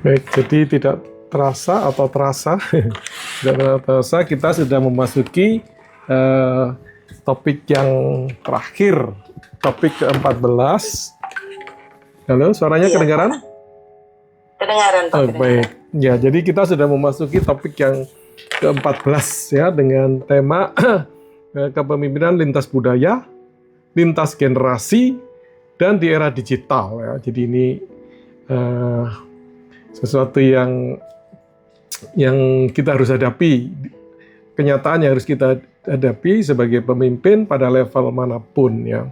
Baik, jadi tidak terasa atau terasa, tidak terasa kita sudah memasuki topik yang terakhir, topik ke-14. Halo, suaranya Iya, kedengaran? Pak. Kedengaran, Pak. Oh, Kedengaran. baik. Ya, jadi kita sudah memasuki topik yang ke-14 ya, dengan tema kepemimpinan lintas budaya, lintas generasi, dan di era digital ya. Jadi ini sesuatu yang kita harus hadapi, kenyataan yang harus kita hadapi sebagai pemimpin pada level manapun ya.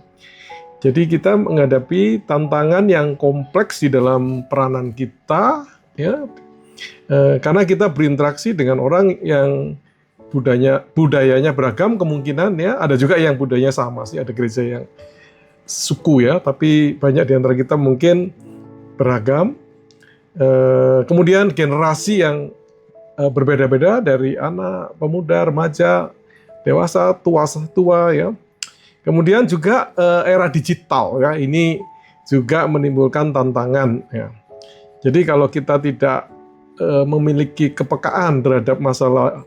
Jadi kita menghadapi tantangan yang kompleks di dalam peranan kita ya, karena kita berinteraksi dengan orang yang budayanya beragam kemungkinan ya. Ada juga yang budayanya sama sih, ada gereja yang suku ya, tapi banyak di antara kita mungkin beragam. Kemudian generasi yang berbeda-beda dari anak, pemuda, remaja, dewasa, tua ya. Kemudian juga era digital ya, ini juga menimbulkan tantangan ya. Jadi kalau kita tidak memiliki kepekaan terhadap masalah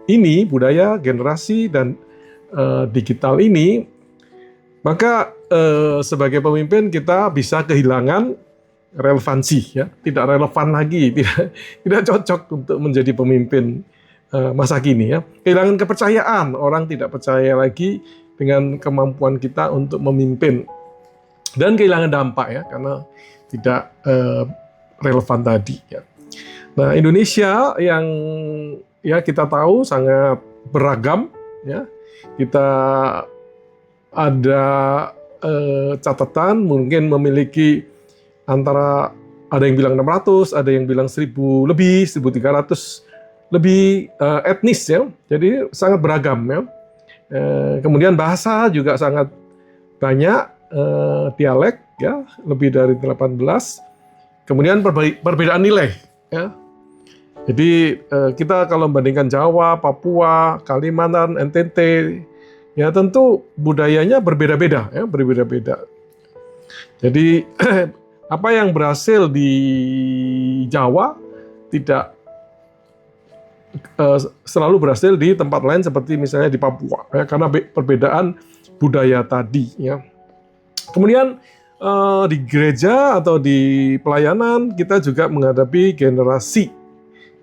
ini, budaya, generasi, dan digital ini, maka sebagai pemimpin kita bisa kehilangan relevansi ya, tidak relevan lagi, tidak cocok untuk menjadi pemimpin masa kini ya. Kehilangan kepercayaan, orang tidak percaya lagi dengan kemampuan kita untuk memimpin, dan kehilangan dampak ya, karena tidak relevan tadi ya. Nah, Indonesia yang ya kita tahu sangat beragam ya. Kita ada catatan mungkin memiliki antara, ada yang bilang 600, ada yang bilang 1000 lebih, 1300 lebih etnis ya. Jadi sangat beragam ya. Kemudian bahasa juga sangat banyak, dialek ya, lebih dari 18. Kemudian perbedaan nilai ya. Jadi kita kalau membandingkan Jawa, Papua, Kalimantan, NTT ya, tentu budayanya berbeda-beda ya, berbeda-beda. Jadi apa yang berhasil di Jawa tidak selalu berhasil di tempat lain seperti misalnya di Papua ya, karena perbedaan budaya tadi ya. Kemudian di gereja atau di pelayanan kita juga menghadapi generasi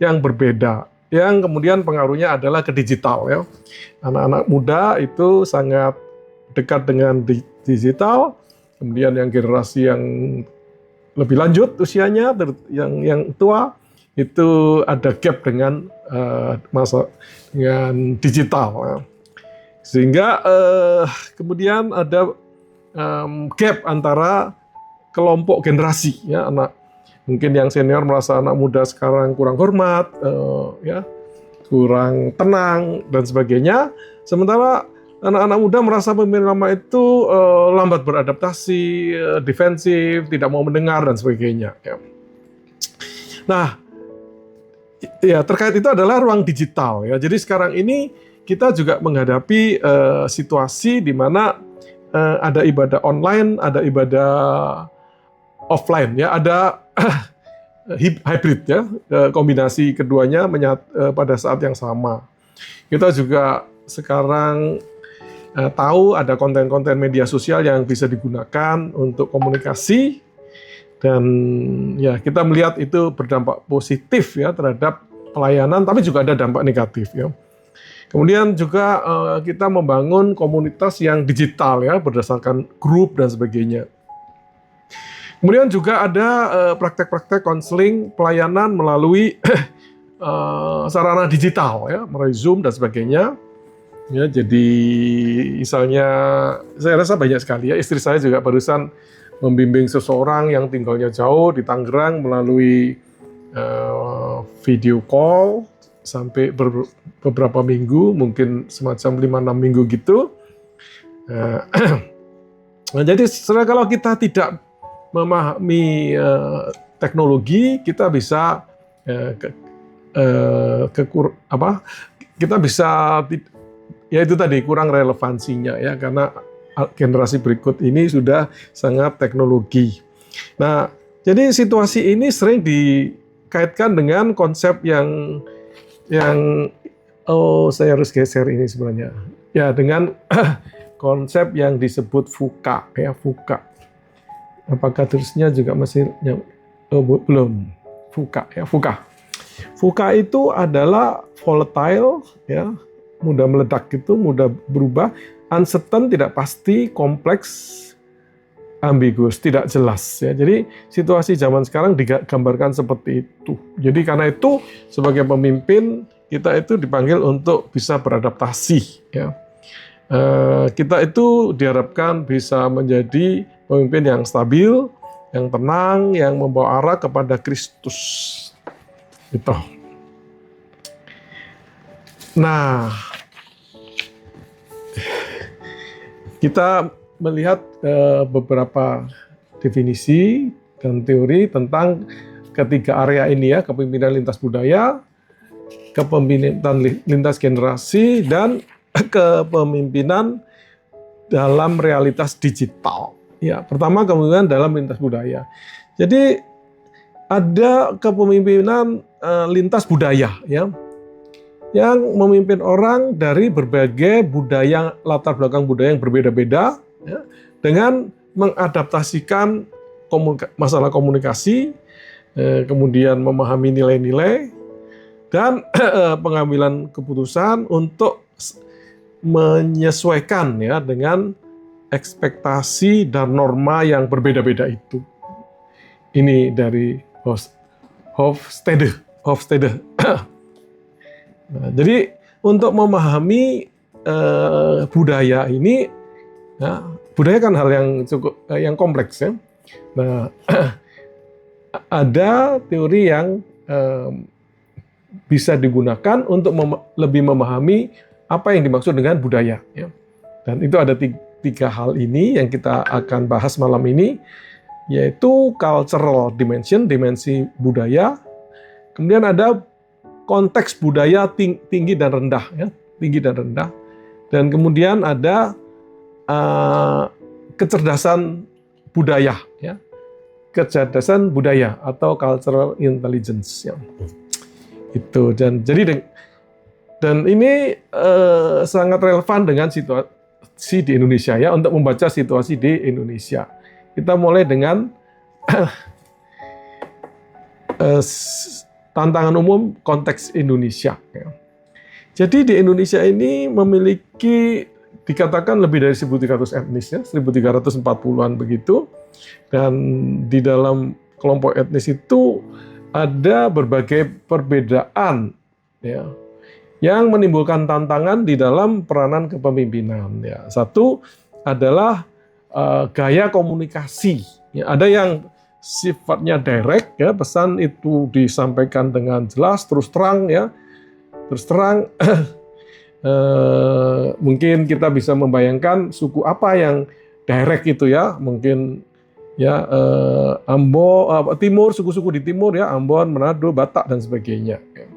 yang berbeda, yang kemudian pengaruhnya adalah ke digital ya. Anak-anak muda itu sangat dekat dengan digital, kemudian yang generasi yang lebih lanjut usianya, yang tua itu ada gap dengan dengan digital ya. Sehingga kemudian ada gap antara kelompok generasi ya, anak mungkin yang senior merasa anak muda sekarang kurang hormat ya, kurang tenang dan sebagainya, sementara anak-anak muda merasa pemimpin lama itu lambat beradaptasi, defensif, tidak mau mendengar dan sebagainya ya. Nah, ya terkait itu adalah ruang digital ya. Jadi sekarang ini kita juga menghadapi situasi di mana ada ibadah online, ada ibadah offline ya, ada hybrid ya, kombinasi keduanya pada saat yang sama. Kita juga sekarang tahu ada konten-konten media sosial yang bisa digunakan untuk komunikasi, dan ya kita melihat itu berdampak positif ya terhadap pelayanan, tapi juga ada dampak negatif ya. Kemudian juga kita membangun komunitas yang digital ya, berdasarkan grup dan sebagainya. Kemudian juga ada praktek-praktek konseling pelayanan melalui sarana digital ya, melalui Zoom dan sebagainya. Ya, jadi misalnya saya rasa banyak sekali ya. Istri saya juga barusan membimbing seseorang yang tinggalnya jauh di Tangerang melalui video call sampai beberapa minggu, mungkin semacam 5-6 minggu gitu. Nah, jadi kalau kita tidak memahami teknologi, kita bisa kita bisa ya itu tadi kurang relevansinya ya, karena generasi berikut ini sudah sangat teknologi. Nah, jadi situasi ini sering kaitkan dengan konsep yang saya harus geser ini sebenarnya. Ya, dengan konsep yang disebut VUCA ya, VUCA. Apakah terusnya juga masih belum? VUCA ya, VUCA. VUCA itu adalah volatile ya, mudah meledak gitu, mudah berubah, uncertain tidak pasti, kompleks, ambiguous, tidak jelas ya. Jadi situasi zaman sekarang digambarkan seperti itu. Jadi karena itu sebagai pemimpin kita itu dipanggil untuk bisa beradaptasi ya. Kita itu diharapkan bisa menjadi pemimpin yang stabil, yang tenang, yang membawa arah kepada Kristus. Gitu. Nah, kita melihat beberapa definisi dan teori tentang ketiga area ini ya, kepemimpinan lintas budaya, kepemimpinan lintas generasi, dan kepemimpinan dalam realitas digital. Ya, pertama kepemimpinan dalam lintas budaya. Jadi ada kepemimpinan lintas budaya ya, yang memimpin orang dari berbagai budaya, latar belakang budaya yang berbeda-beda ya, dengan mengadaptasikan masalah komunikasi, kemudian memahami nilai-nilai, dan pengambilan keputusan untuk menyesuaikan ya dengan ekspektasi dan norma yang berbeda-beda itu. Ini dari Hofstede. Nah, jadi untuk memahami budaya ini, ya, budaya kan hal yang cukup yang kompleks ya. Nah, ada teori yang bisa digunakan untuk lebih memahami apa yang dimaksud dengan budaya. Ya. Dan itu ada tiga hal ini yang kita akan bahas malam ini, yaitu cultural dimension, dimensi budaya. Kemudian ada konteks budaya tinggi dan rendah, ya, tinggi dan rendah. Dan kemudian ada kecerdasan budaya, ya, kecerdasan budaya atau cultural intelligence. Ya. Itu dan ini sangat relevan dengan situasi di Indonesia ya, untuk membaca situasi di Indonesia. Kita mulai dengan tantangan umum konteks Indonesia. Ya. Jadi di Indonesia ini memiliki dikatakan lebih dari 1.300 etnis ya, 1.340-an begitu. Dan di dalam kelompok etnis itu ada berbagai perbedaan ya, yang menimbulkan tantangan di dalam peranan kepemimpinan. Ya. Satu adalah gaya komunikasi. Ya, ada yang sifatnya direct, ya, pesan itu disampaikan dengan jelas, terus terang, ya, terus terang. Mungkin kita bisa membayangkan suku apa yang direct itu ya, mungkin ya Timur, suku-suku di Timur ya, Ambon, Manado, Batak dan sebagainya. Ya.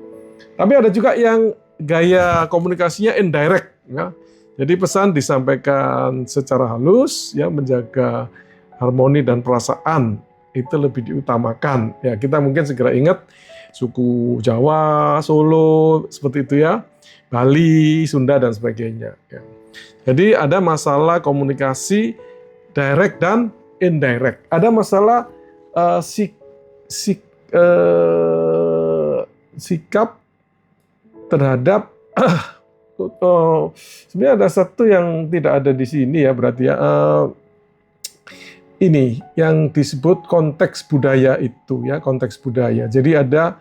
Tapi ada juga yang gaya komunikasinya indirect, ya. Jadi pesan disampaikan secara halus, ya, menjaga harmoni dan perasaan itu lebih diutamakan. Ya, kita mungkin segera ingat suku Jawa, Solo, seperti itu ya, Bali, Sunda dan sebagainya. Ya. Jadi ada masalah komunikasi direct dan indirect. Ada masalah sikap terhadap sebenarnya ada satu yang tidak ada di sini ya, berarti ya, ini yang disebut konteks budaya itu ya, konteks budaya. Jadi ada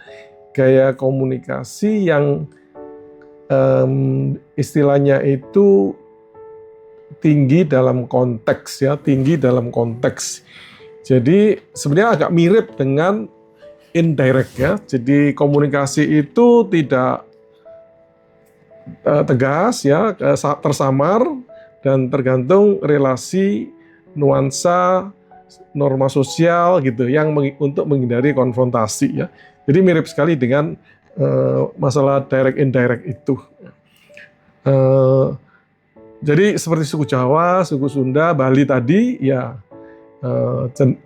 gaya komunikasi yang istilahnya itu tinggi dalam konteks ya, tinggi dalam konteks. Jadi sebenarnya agak mirip dengan indirect ya. Jadi komunikasi itu tidak tegas ya, tersamar dan tergantung relasi, nuansa, norma sosial gitu yang untuk menghindari konfrontasi ya. Jadi mirip sekali dengan masalah direct indirect itu. Jadi seperti suku Jawa, suku Sunda, Bali tadi ya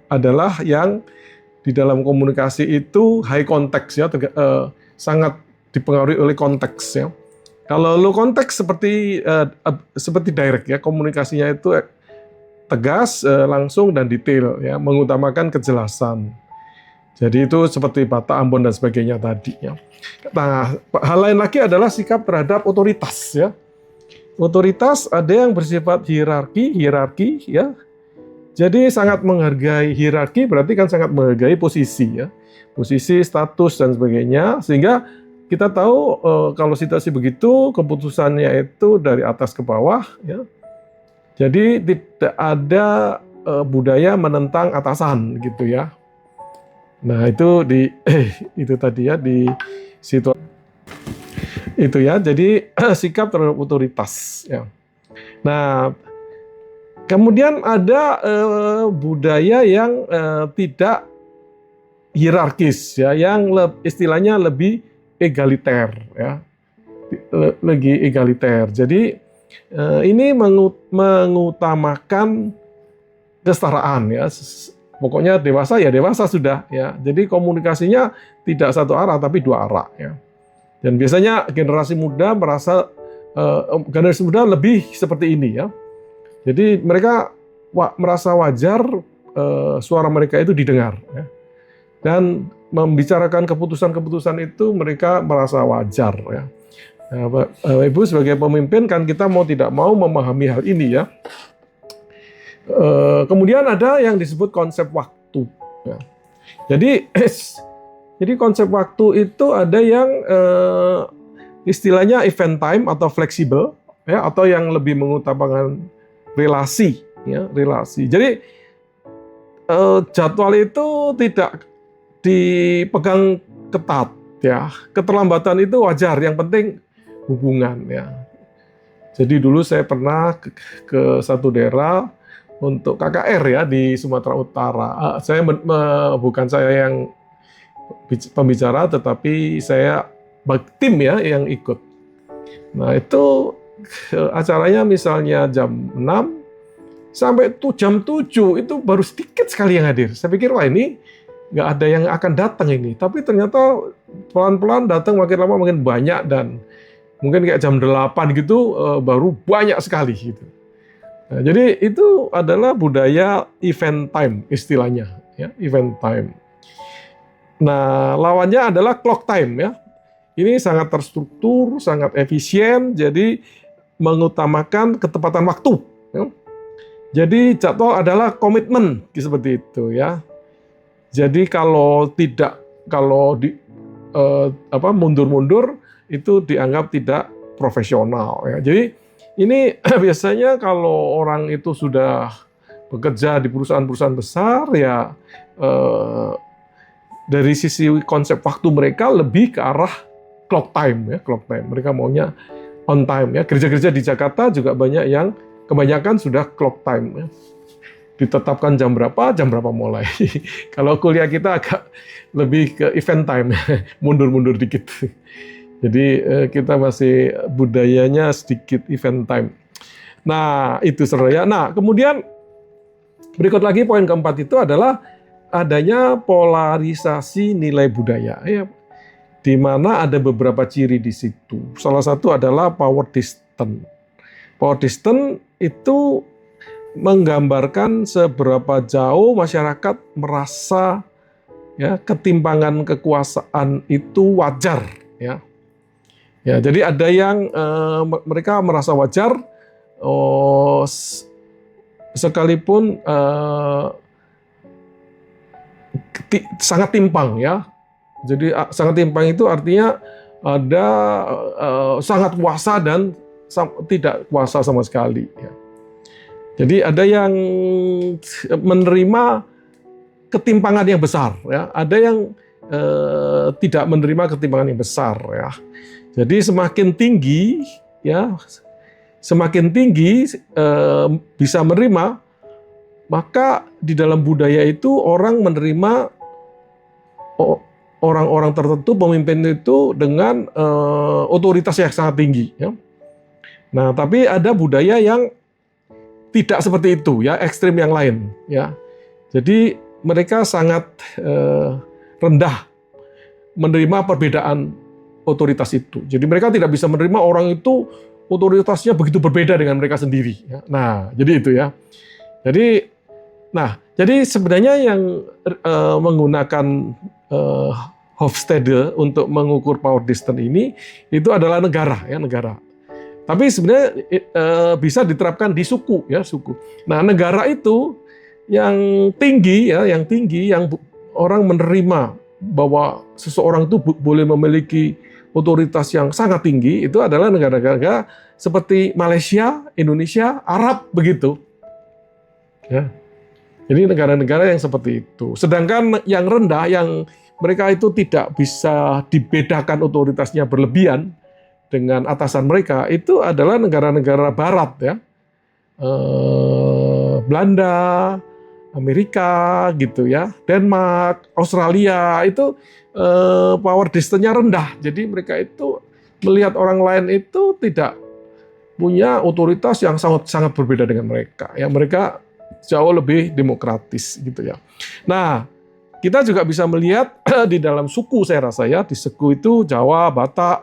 adalah yang di dalam komunikasi itu high context ya, sangat dipengaruhi oleh konteks ya. Kalau low context seperti direct ya, komunikasinya itu tegas, langsung dan detail ya, mengutamakan kejelasan. Jadi itu seperti Batak, Ambon dan sebagainya tadi ya. Nah, hal lain lagi adalah sikap terhadap otoritas ya. Otoritas ada yang bersifat hierarki ya. Jadi sangat menghargai hierarki, berarti kan sangat menghargai posisi ya. Posisi, status dan sebagainya, sehingga kita tahu kalau situasi begitu keputusannya itu dari atas ke bawah ya. Jadi tidak ada budaya menentang atasan gitu ya. Nah, itu itu tadi ya di situ itu ya. Jadi sikap terhadap otoritas ya. Nah, kemudian ada budaya yang tidak hierarkis ya, yang istilahnya lebih egaliter ya, lagi egaliter. Jadi ini mengutamakan kesetaraan ya. Pokoknya dewasa ya dewasa sudah ya. Jadi komunikasinya tidak satu arah tapi dua arah ya. Dan biasanya generasi muda lebih seperti ini ya. Jadi mereka merasa wajar suara mereka itu didengar ya. Dan membicarakan keputusan-keputusan itu mereka merasa wajar ya. Nah, Ibu sebagai pemimpin kan kita mau tidak mau memahami hal ini ya. Kemudian ada yang disebut konsep waktu. Ya. Jadi konsep waktu itu ada yang istilahnya event time atau fleksibel ya, atau yang lebih mengutamakan relasi ya, relasi. Jadi jadwal itu tidak dipegang ketat ya. Keterlambatan itu wajar, yang penting hubungan ya. Jadi dulu saya pernah ke satu daerah untuk KKR ya di Sumatera Utara. Bukan saya yang pembicara, tetapi saya tim ya yang ikut. Nah, itu acaranya misalnya jam 6 sampai jam 7 itu baru sedikit sekali yang hadir. Saya pikir wah ini nggak ada yang akan datang ini. Tapi ternyata pelan-pelan datang, makin lama makin banyak, dan mungkin kayak jam 8 gitu baru banyak sekali gitu. Nah, jadi itu adalah budaya event time istilahnya ya, event time. Nah, lawannya adalah clock time ya. Ini sangat terstruktur, sangat efisien, jadi mengutamakan ketepatan waktu ya. Jadi jadwal adalah komitmen seperti itu ya. Jadi kalau mundur-mundur itu dianggap tidak profesional ya. Jadi ini biasanya kalau orang itu sudah bekerja di perusahaan-perusahaan besar ya, dari sisi konsep waktu mereka lebih ke arah clock time ya, clock time. Mereka maunya on time ya. Gereja-gereja di Jakarta juga banyak yang kebanyakan sudah clock time ya. Ditetapkan jam berapa mulai. Kalau kuliah kita agak lebih ke event time, mundur-mundur dikit. Jadi kita masih budayanya sedikit event time. Nah, itu saudara ya. Nah, kemudian berikut lagi poin keempat itu adalah adanya polarisasi nilai budaya ya, di mana ada beberapa ciri di situ. Salah satu adalah power distance. Power distance itu menggambarkan seberapa jauh masyarakat merasa ya ketimpangan kekuasaan itu wajar ya. Ya, jadi ada yang mereka merasa wajar sekalipun sangat timpang ya. Jadi sangat timpang itu artinya ada sangat kuasa dan tidak kuasa sama sekali ya. Jadi ada yang menerima ketimpangan yang besar ya, ada yang tidak menerima ketimpangan yang besar ya. Jadi semakin tinggi ya, semakin tinggi bisa menerima, maka di dalam budaya itu orang menerima orang-orang tertentu, pemimpin itu dengan otoritas yang sangat tinggi ya. Nah, tapi ada budaya yang tidak seperti itu ya, ekstrim yang lain ya. Jadi mereka sangat rendah menerima perbedaan otoritas itu. Jadi mereka tidak bisa menerima orang itu otoritasnya begitu berbeda dengan mereka sendiri. Nah, jadi itu ya. Jadi sebenarnya yang menggunakan Hofstede untuk mengukur power distance ini itu adalah negara. Tapi sebenarnya bisa diterapkan di suku. Nah, negara itu yang tinggi, yang orang menerima bahwa seseorang itu boleh memiliki otoritas yang sangat tinggi, itu adalah negara-negara seperti Malaysia, Indonesia, Arab begitu. Ya. Jadi negara-negara yang seperti itu. Sedangkan yang rendah, yang mereka itu tidak bisa dibedakan otoritasnya berlebihan dengan atasan mereka, itu adalah negara-negara Barat, ya, Belanda, Amerika, gitu ya, Denmark, Australia, itu power distance-nya rendah. Jadi mereka itu melihat orang lain itu tidak punya otoritas yang sangat berbeda dengan mereka. Ya, mereka jauh lebih demokratis, gitu ya. Nah, kita juga bisa melihat di dalam suku, saya rasa ya, di suku itu Jawa, Batak,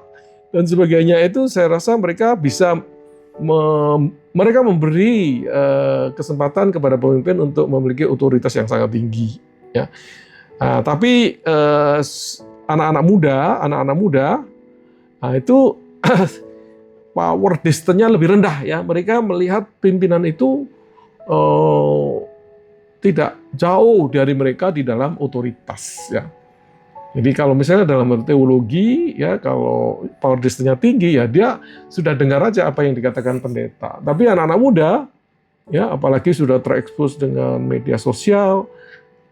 dan sebagainya itu saya rasa mereka bisa mereka memberi kesempatan kepada pemimpin untuk memiliki otoritas yang sangat tinggi. Ya. Nah, tapi anak-anak muda, nah itu power distance-nya lebih rendah. Ya. Mereka melihat pimpinan itu tidak jauh dari mereka di dalam otoritas, ya. Jadi kalau misalnya dalam teologi, ya, kalau power distance-nya tinggi, ya dia sudah dengar aja apa yang dikatakan pendeta. Tapi anak-anak muda, ya, apalagi sudah terekspos dengan media sosial,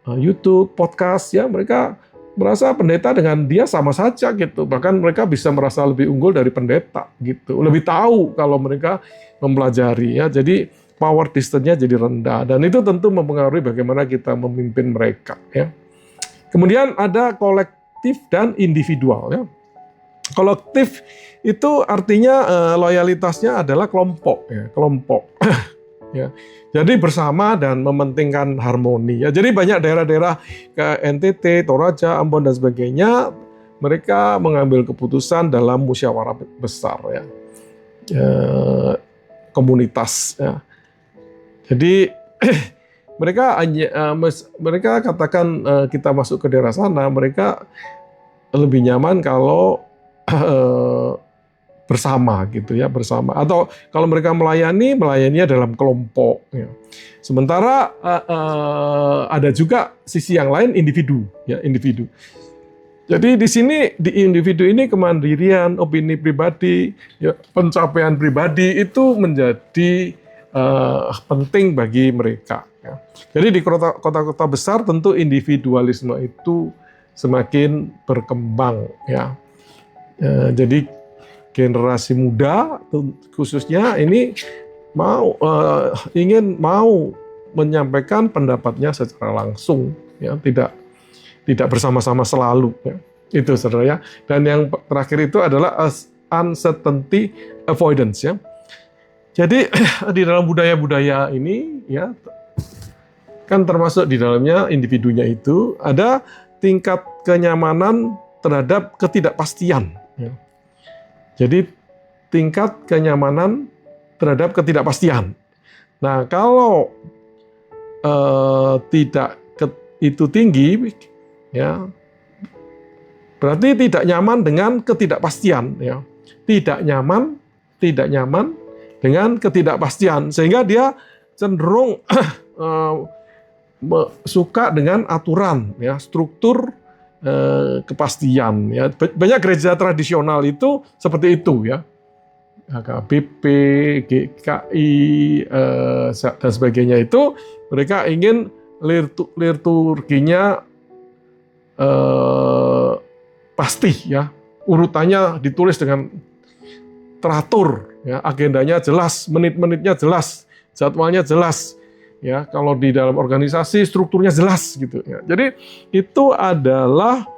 YouTube, podcast, ya, mereka merasa pendeta dengan dia sama saja gitu. Bahkan mereka bisa merasa lebih unggul dari pendeta gitu. Lebih tahu kalau mereka mempelajari, ya. Jadi power distance-nya jadi rendah, dan itu tentu mempengaruhi bagaimana kita memimpin mereka, ya. Kemudian ada kolektif dan individual, ya. Kolektif itu artinya loyalitasnya adalah kelompok, ya, kelompok. Ya. Jadi bersama dan mementingkan harmoni, ya. Jadi banyak daerah-daerah ke NTT, Toraja, Ambon dan sebagainya, mereka mengambil keputusan dalam musyawarah besar, ya. Komunitas, ya. Jadi mereka katakan kita masuk ke daerah sana, mereka lebih nyaman kalau bersama gitu ya, bersama. Atau kalau mereka melayaninya dalam kelompok. Ya. Sementara ada juga sisi yang lain, individu, ya, individu. Jadi di sini, di individu ini kemandirian, opini pribadi, ya, pencapaian pribadi itu menjadi penting bagi mereka. Ya. Jadi di kota-kota besar tentu individualisme itu semakin berkembang. Ya. Jadi generasi muda khususnya ini ingin menyampaikan pendapatnya secara langsung, ya, tidak bersama-sama selalu. Ya. Itu, saudara, ya. Dan yang terakhir itu adalah uncertainty avoidance, ya. Jadi di dalam budaya-budaya ini, ya, kan termasuk di dalamnya individunya itu ada tingkat kenyamanan terhadap ketidakpastian. Ya. Jadi tingkat kenyamanan terhadap ketidakpastian. Nah, kalau itu tinggi, ya, berarti tidak nyaman dengan ketidakpastian. Ya. Tidak nyaman dengan ketidakpastian, sehingga dia cenderung suka dengan aturan, ya, struktur, kepastian, ya. Banyak gereja tradisional itu seperti itu, ya, HKBP, GKI, dan sebagainya, itu mereka ingin liturginya pasti, ya, urutannya ditulis dengan teratur, ya, agendanya jelas, menit-menitnya jelas, jadwalnya jelas, ya. Kalau di dalam organisasi strukturnya jelas, gitu, ya. Jadi itu adalah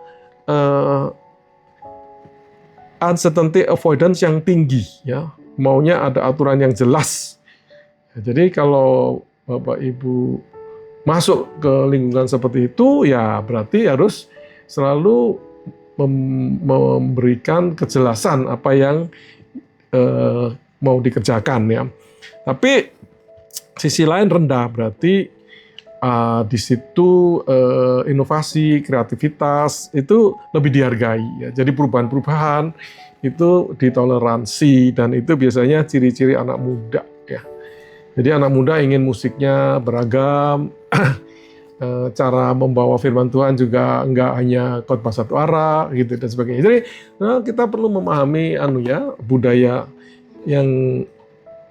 uncertainty avoidance yang tinggi, ya. Maunya ada aturan yang jelas. Ya, jadi kalau Bapak Ibu masuk ke lingkungan seperti itu, ya berarti harus selalu memberikan kejelasan apa yang mau dikerjakan ya. Tapi sisi lain rendah, berarti di situ inovasi, kreativitas itu lebih dihargai ya. Jadi perubahan-perubahan itu ditoleransi, dan itu biasanya ciri-ciri anak muda ya. Jadi anak muda ingin musiknya beragam, cara membawa firman Tuhan juga enggak hanya khotbah satu arah gitu dan sebagainya. Jadi kita perlu memahami budaya yang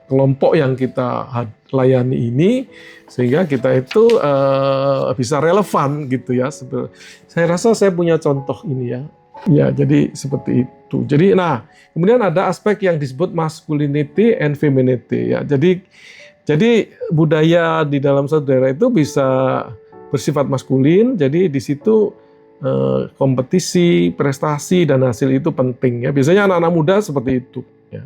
kelompok yang kita layani ini, sehingga kita itu bisa relevan gitu ya. Saya rasa saya punya contoh ini ya. Ya, jadi seperti itu. Jadi kemudian ada aspek yang disebut masculinity and femininity ya. Jadi budaya di dalam satu daerah itu bisa bersifat maskulin. Jadi di situ kompetisi, prestasi dan hasil itu penting ya. Biasanya anak-anak muda seperti itu ya.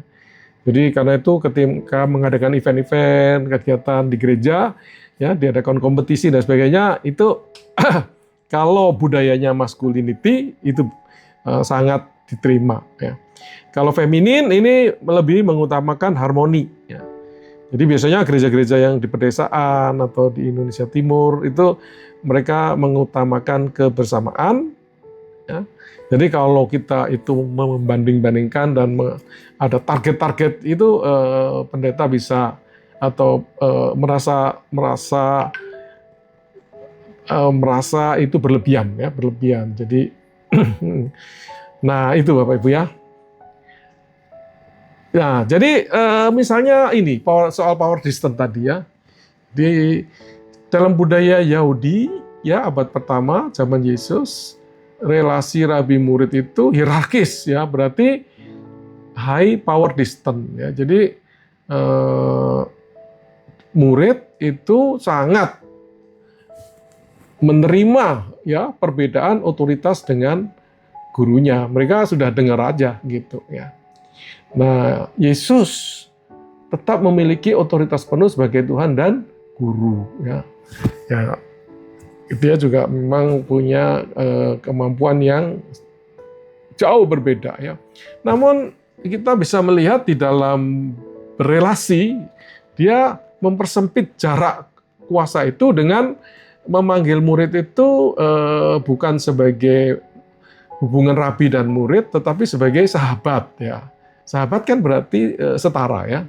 Jadi karena itu ketika mengadakan event-event, kegiatan di gereja, ya diadakan kompetisi dan sebagainya, itu kalau budayanya masculinity itu sangat diterima. Ya. Kalau feminin ini lebih mengutamakan harmoni. Ya. Jadi biasanya gereja-gereja yang di pedesaan atau di Indonesia Timur itu mereka mengutamakan kebersamaan. Ya. Jadi kalau kita itu membanding-bandingkan dan ada target-target itu pendeta bisa atau merasa itu berlebihan ya, berlebihan. Jadi itu Bapak Ibu ya. Nah, jadi misalnya ini soal power distance tadi ya. Di dalam budaya Yahudi ya abad pertama zaman Yesus, relasi rabi murid itu hierarkis ya, berarti high power distance ya. Jadi murid itu sangat menerima ya perbedaan otoritas dengan gurunya. Mereka sudah dengar aja gitu ya. Nah, Yesus tetap memiliki otoritas penuh sebagai Tuhan dan guru ya. Ya, dia juga memang punya kemampuan yang jauh berbeda ya. Namun kita bisa melihat di dalam berelasi, dia mempersempit jarak kuasa itu dengan memanggil murid itu bukan sebagai hubungan rabi dan murid, tetapi sebagai sahabat ya. Sahabat kan berarti setara ya.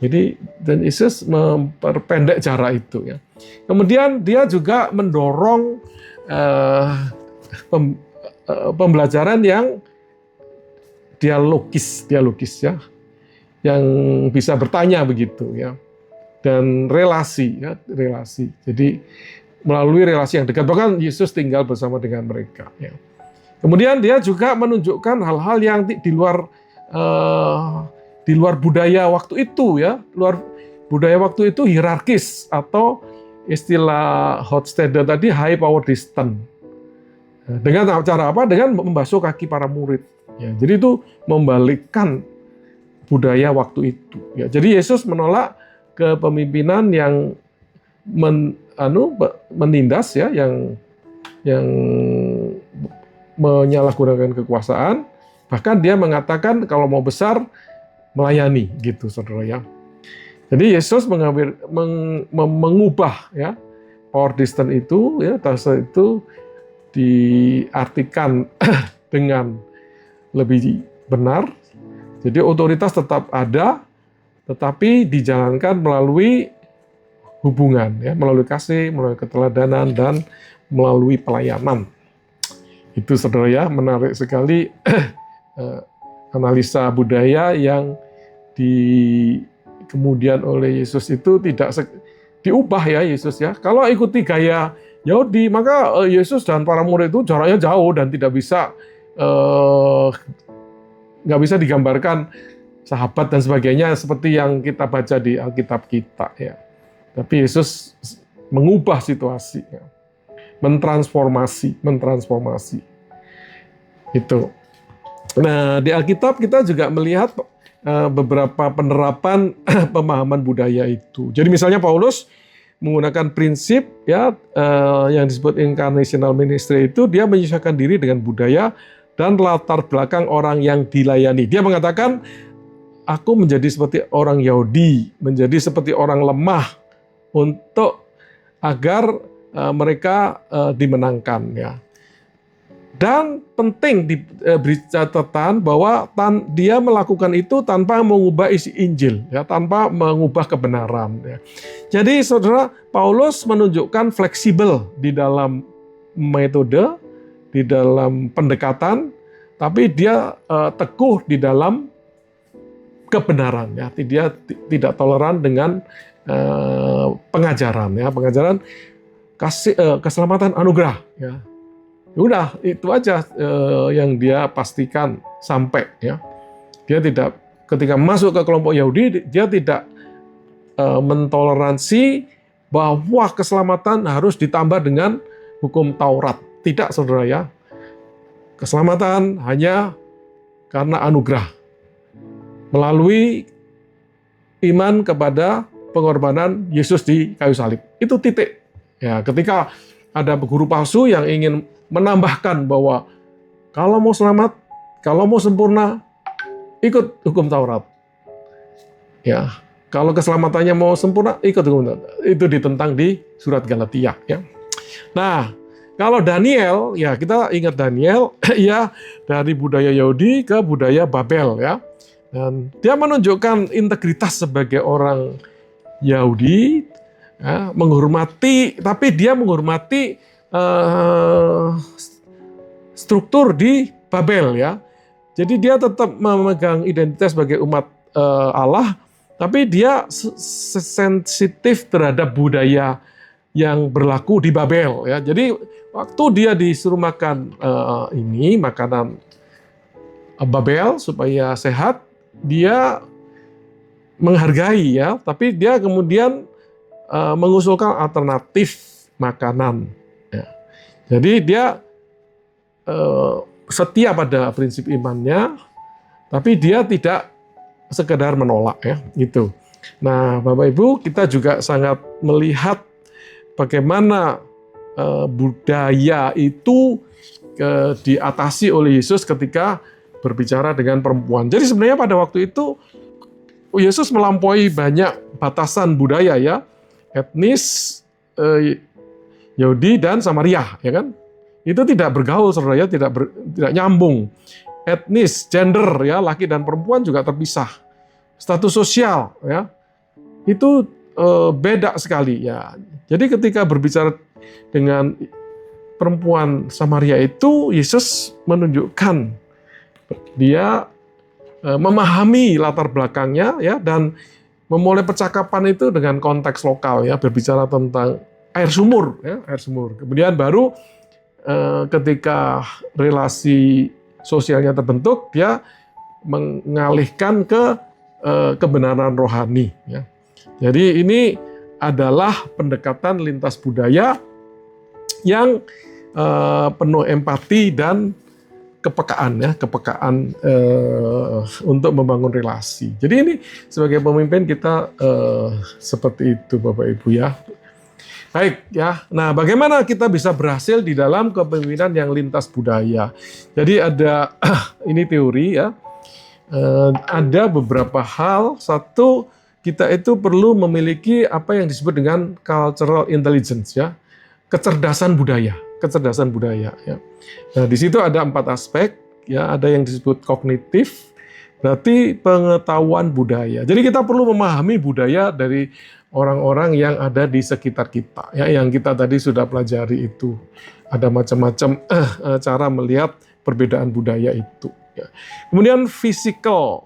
Jadi dan Yesus memperpendek jarak itu ya. Kemudian dia juga mendorong pembelajaran yang dialogis ya, yang bisa bertanya begitu ya, dan relasi. Jadi melalui relasi yang dekat, bahkan Yesus tinggal bersama dengan mereka ya. Kemudian dia juga menunjukkan hal-hal yang di luar budaya waktu itu ya, luar budaya waktu itu hierarkis, atau istilah Hofstede tadi high power distance. Dengan cara apa? Dengan membasuh kaki para murid. Ya, jadi itu membalikkan budaya waktu itu. Ya, jadi Yesus menolak kepemimpinan yang menindas ya, yang menyalahgunakan kekuasaan. Bahkan dia mengatakan kalau mau besar melayani gitu, saudara ya. Jadi Yesus mengubah ya power distance itu ya, tase itu diartikan dengan lebih benar. Jadi otoritas tetap ada, tetapi dijalankan melalui hubungan ya, melalui kasih, melalui keteladanan, dan melalui pelayanan. Itu saudara ya, menarik sekali analisa budaya yang kemudian oleh Yesus itu tidak diubah ya Yesus ya. Kalau ikuti gaya Yahudi, maka Yesus dan para murid itu jaraknya jauh dan nggak bisa digambarkan sahabat dan sebagainya seperti yang kita baca di Alkitab kita ya. Tapi Yesus mengubah situasi, ya. mentransformasi itu. Nah, di Alkitab kita juga melihat beberapa penerapan pemahaman budaya itu. Jadi misalnya Paulus menggunakan prinsip ya yang disebut incarnational ministry itu, dia menyesuaikan diri dengan budaya dan latar belakang orang yang dilayani. Dia mengatakan, aku menjadi seperti orang Yahudi, menjadi seperti orang lemah untuk agar mereka dimenangkan ya. Dan penting diberi catatan bahwa dia melakukan itu tanpa mengubah isi Injil, ya, tanpa mengubah kebenaran. Ya. Jadi, saudara, Paulus menunjukkan fleksibel di dalam metode, di dalam pendekatan, tapi dia teguh di dalam kebenaran. Ya. Dia tidak toleran dengan pengajaran, ya, pengajaran keselamatan anugerah. Ya. Udah, itu aja yang dia pastikan sampai ya. Dia tidak, ketika masuk ke kelompok Yahudi, dia tidak mentoleransi bahwa keselamatan harus ditambah dengan hukum Taurat. Tidak, saudara ya. Keselamatan hanya karena anugerah melalui iman kepada pengorbanan Yesus di kayu salib. Itu titik. Ya, ketika ada guru palsu yang ingin menambahkan bahwa kalau mau selamat, kalau mau sempurna, ikut hukum Taurat. Ya, kalau keselamatannya mau sempurna, ikut hukum Taurat. Itu ditentang di surat Galatia. Ya. Nah, kalau Daniel, ya kita ingat Daniel, ya dari budaya Yahudi ke budaya Babel, ya. Dan dia menunjukkan integritas sebagai orang Yahudi, ya, menghormati, tapi dia menghormati struktur di Babel ya. Jadi dia tetap memegang identitas sebagai umat Allah, tapi dia sensitif terhadap budaya yang berlaku di Babel ya. Jadi waktu dia disuruh makan makanan Babel supaya sehat, dia menghargai ya, tapi dia kemudian mengusulkan alternatif makanan. Jadi dia setia pada prinsip imannya, tapi dia tidak sekedar menolak ya, gitu. Nah, Bapak Ibu, kita juga sangat melihat bagaimana budaya itu diatasi oleh Yesus ketika berbicara dengan perempuan. Jadi sebenarnya pada waktu itu Yesus melampaui banyak batasan budaya ya, etnis, Yahudi dan Samaria, ya kan? Itu tidak bergaul, saudara ya, tidak nyambung. Etnis, gender, ya, laki dan perempuan juga terpisah. Status sosial, ya, itu beda sekali, ya. Jadi ketika berbicara dengan perempuan Samaria itu, Yesus menunjukkan dia memahami latar belakangnya, ya, dan memulai percakapan itu dengan konteks lokal, ya, berbicara tentang air sumur, ya, air sumur. Kemudian baru ketika relasi sosialnya terbentuk, dia mengalihkan ke kebenaran rohani. Ya. Jadi ini adalah pendekatan lintas budaya yang penuh empati dan kepekaan, ya, kepekaan untuk membangun relasi. Jadi ini sebagai pemimpin kita seperti itu, Bapak Ibu ya. Baik ya. Nah, bagaimana kita bisa berhasil di dalam kepemimpinan yang lintas budaya? Jadi ada ini teori ya. Ada beberapa hal. Satu, kita itu perlu memiliki apa yang disebut dengan cultural intelligence ya. Kecerdasan budaya, ya. Nah, di situ ada 4 aspek ya, ada yang disebut kognitif, berarti pengetahuan budaya. Jadi kita perlu memahami budaya dari orang-orang yang ada di sekitar kita, ya, yang kita tadi sudah pelajari itu. Ada macam-macam cara melihat perbedaan budaya itu. Ya. Kemudian fisikal,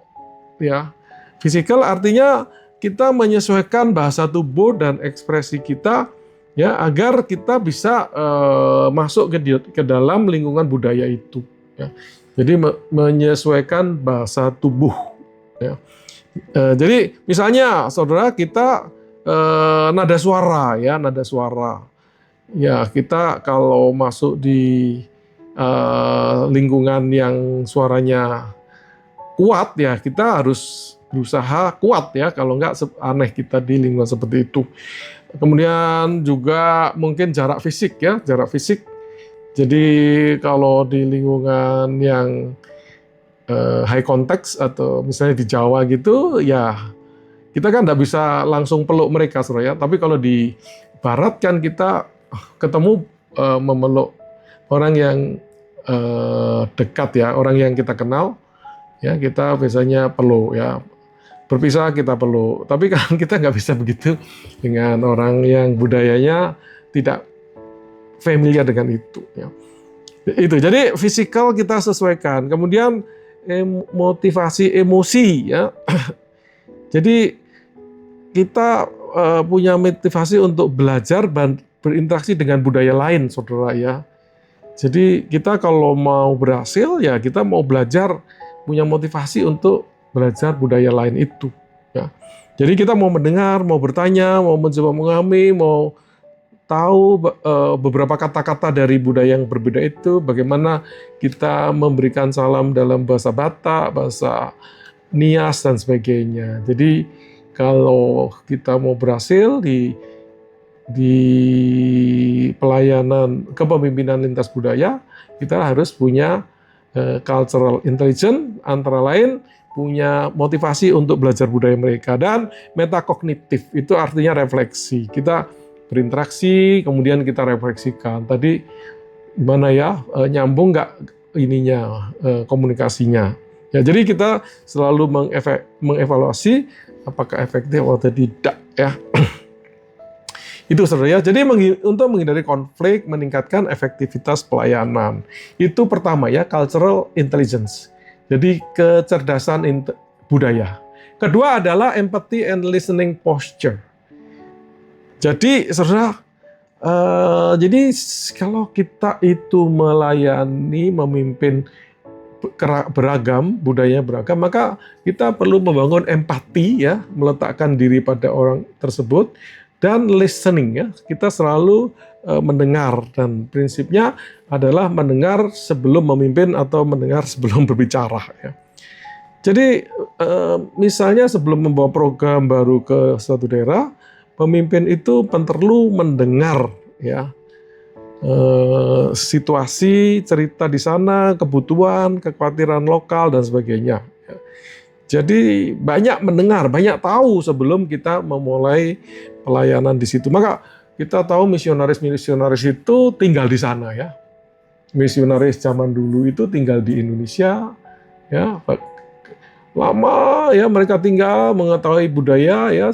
ya, fisikal artinya kita menyesuaikan bahasa tubuh dan ekspresi kita, ya, agar kita bisa masuk ke dalam lingkungan budaya itu. Ya. Jadi menyesuaikan bahasa tubuh. Ya. Jadi misalnya, saudara, kita nada suara, ya, nada suara. Ya, kita kalau masuk di lingkungan yang suaranya kuat, ya, kita harus berusaha kuat, ya. Kalau enggak aneh kita di lingkungan seperti itu. Kemudian juga mungkin jarak fisik ya, jarak fisik. Jadi kalau di lingkungan yang high context atau misalnya di Jawa gitu, ya kita kan nggak bisa langsung peluk mereka, Saudara ya. Tapi kalau di Barat kan kita ketemu memeluk orang yang dekat ya, orang yang kita kenal, ya kita biasanya peluk ya. Berpisah kita peluk. Tapi kan kita nggak bisa begitu dengan orang yang budayanya tidak familiar dengan itu. Ya. Itu. Jadi fisikal kita sesuaikan. Kemudian motivasi emosi ya. Jadi kita punya motivasi untuk belajar dan berinteraksi dengan budaya lain, saudara ya. Jadi kita kalau mau berhasil ya kita mau belajar, punya motivasi untuk belajar budaya lain itu. Ya. Jadi kita mau mendengar, mau bertanya, mau mencoba memahami, mau tahu beberapa kata-kata dari budaya yang berbeda itu, bagaimana kita memberikan salam dalam bahasa Batak, bahasa Nias, dan sebagainya. Jadi kalau kita mau berhasil di pelayanan kepemimpinan lintas budaya, kita harus punya cultural intelligence, antara lain punya motivasi untuk belajar budaya mereka, dan metakognitif, itu artinya refleksi. Kita berinteraksi, kemudian kita refleksikan. Tadi gimana ya, nyambung nggak ininya, komunikasinya. Ya, jadi kita selalu mengevaluasi apakah efektif atau tidak ya. Itu saudara ya. Jadi untuk menghindari konflik, meningkatkan efektivitas pelayanan. Itu pertama ya, cultural intelligence. Jadi kecerdasan budaya. Kedua adalah empathy and listening posture. Jadi saudara, jadi kalau kita itu melayani, memimpin beragam, budaya beragam, maka kita perlu membangun empati ya, meletakkan diri pada orang tersebut, dan listening ya, kita selalu mendengar, dan prinsipnya adalah mendengar sebelum memimpin atau mendengar sebelum berbicara ya. Jadi misalnya sebelum membawa program baru ke suatu daerah, pemimpin itu perlu mendengar ya, situasi, cerita di sana, kebutuhan, kekhawatiran lokal, dan sebagainya. Jadi banyak mendengar, banyak tahu sebelum kita memulai pelayanan di situ. Maka kita tahu misionaris-misionaris itu tinggal di sana ya. Misionaris zaman dulu itu tinggal di Indonesia ya. Lama ya mereka tinggal, mengetahui budaya ya,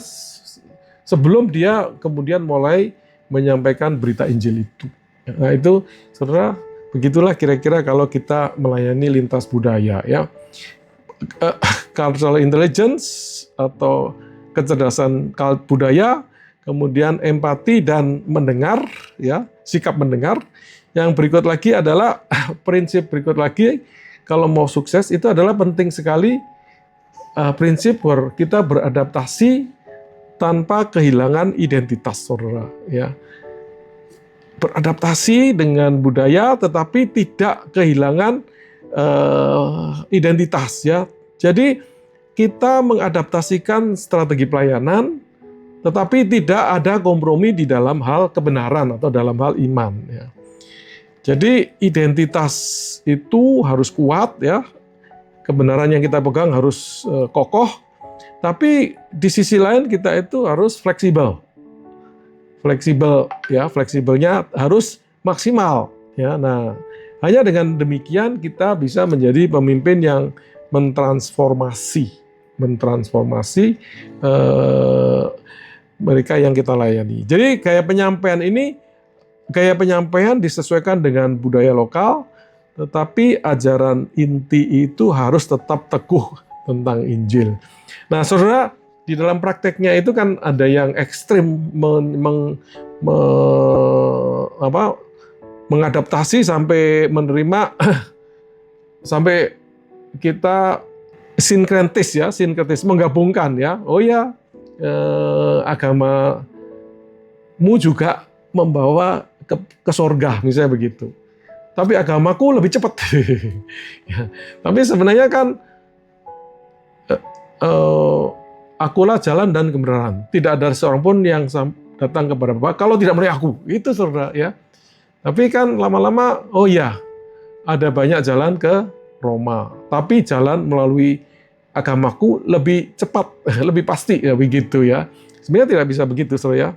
sebelum dia kemudian mulai menyampaikan berita Injil itu. Nah itu, saudara, begitulah kira-kira kalau kita melayani lintas budaya ya. Cultural intelligence atau kecerdasan budaya, kemudian empati dan mendengar ya, sikap mendengar. Yang berikut lagi adalah prinsip berikut lagi, kalau mau sukses itu adalah penting sekali prinsip kita beradaptasi tanpa kehilangan identitas, saudara ya. Beradaptasi dengan budaya tetapi tidak kehilangan identitas ya. Jadi kita mengadaptasikan strategi pelayanan tetapi tidak ada kompromi di dalam hal kebenaran atau dalam hal iman ya. Jadi identitas itu harus kuat ya. Kebenaran yang kita pegang harus kokoh. Tapi di sisi lain kita itu harus fleksibel. Fleksibel ya, fleksibelnya harus maksimal ya. Nah, hanya dengan demikian kita bisa menjadi pemimpin yang mentransformasi mereka yang kita layani. Jadi gaya penyampaian disesuaikan dengan budaya lokal, tetapi ajaran inti itu harus tetap teguh tentang Injil. Nah, saudara, di dalam prakteknya itu kan ada yang ekstrim mengadaptasi sampai menerima sampai kita sinkretis menggabungkan ya. Oh ya, agamamu juga membawa ke surga misalnya begitu. Tapi agamaku lebih cepat. Ya. Tapi sebenarnya kan akulah jalan dan kebenaran. Tidak ada seorang pun yang datang kepada Bapa kalau tidak melalui aku. Itu saudara ya. Tapi kan lama-lama, oh ya, ada banyak jalan ke Roma. Tapi jalan melalui agamaku lebih cepat, lebih pasti ya begitu ya. Sebenarnya tidak bisa begitu saudara ya.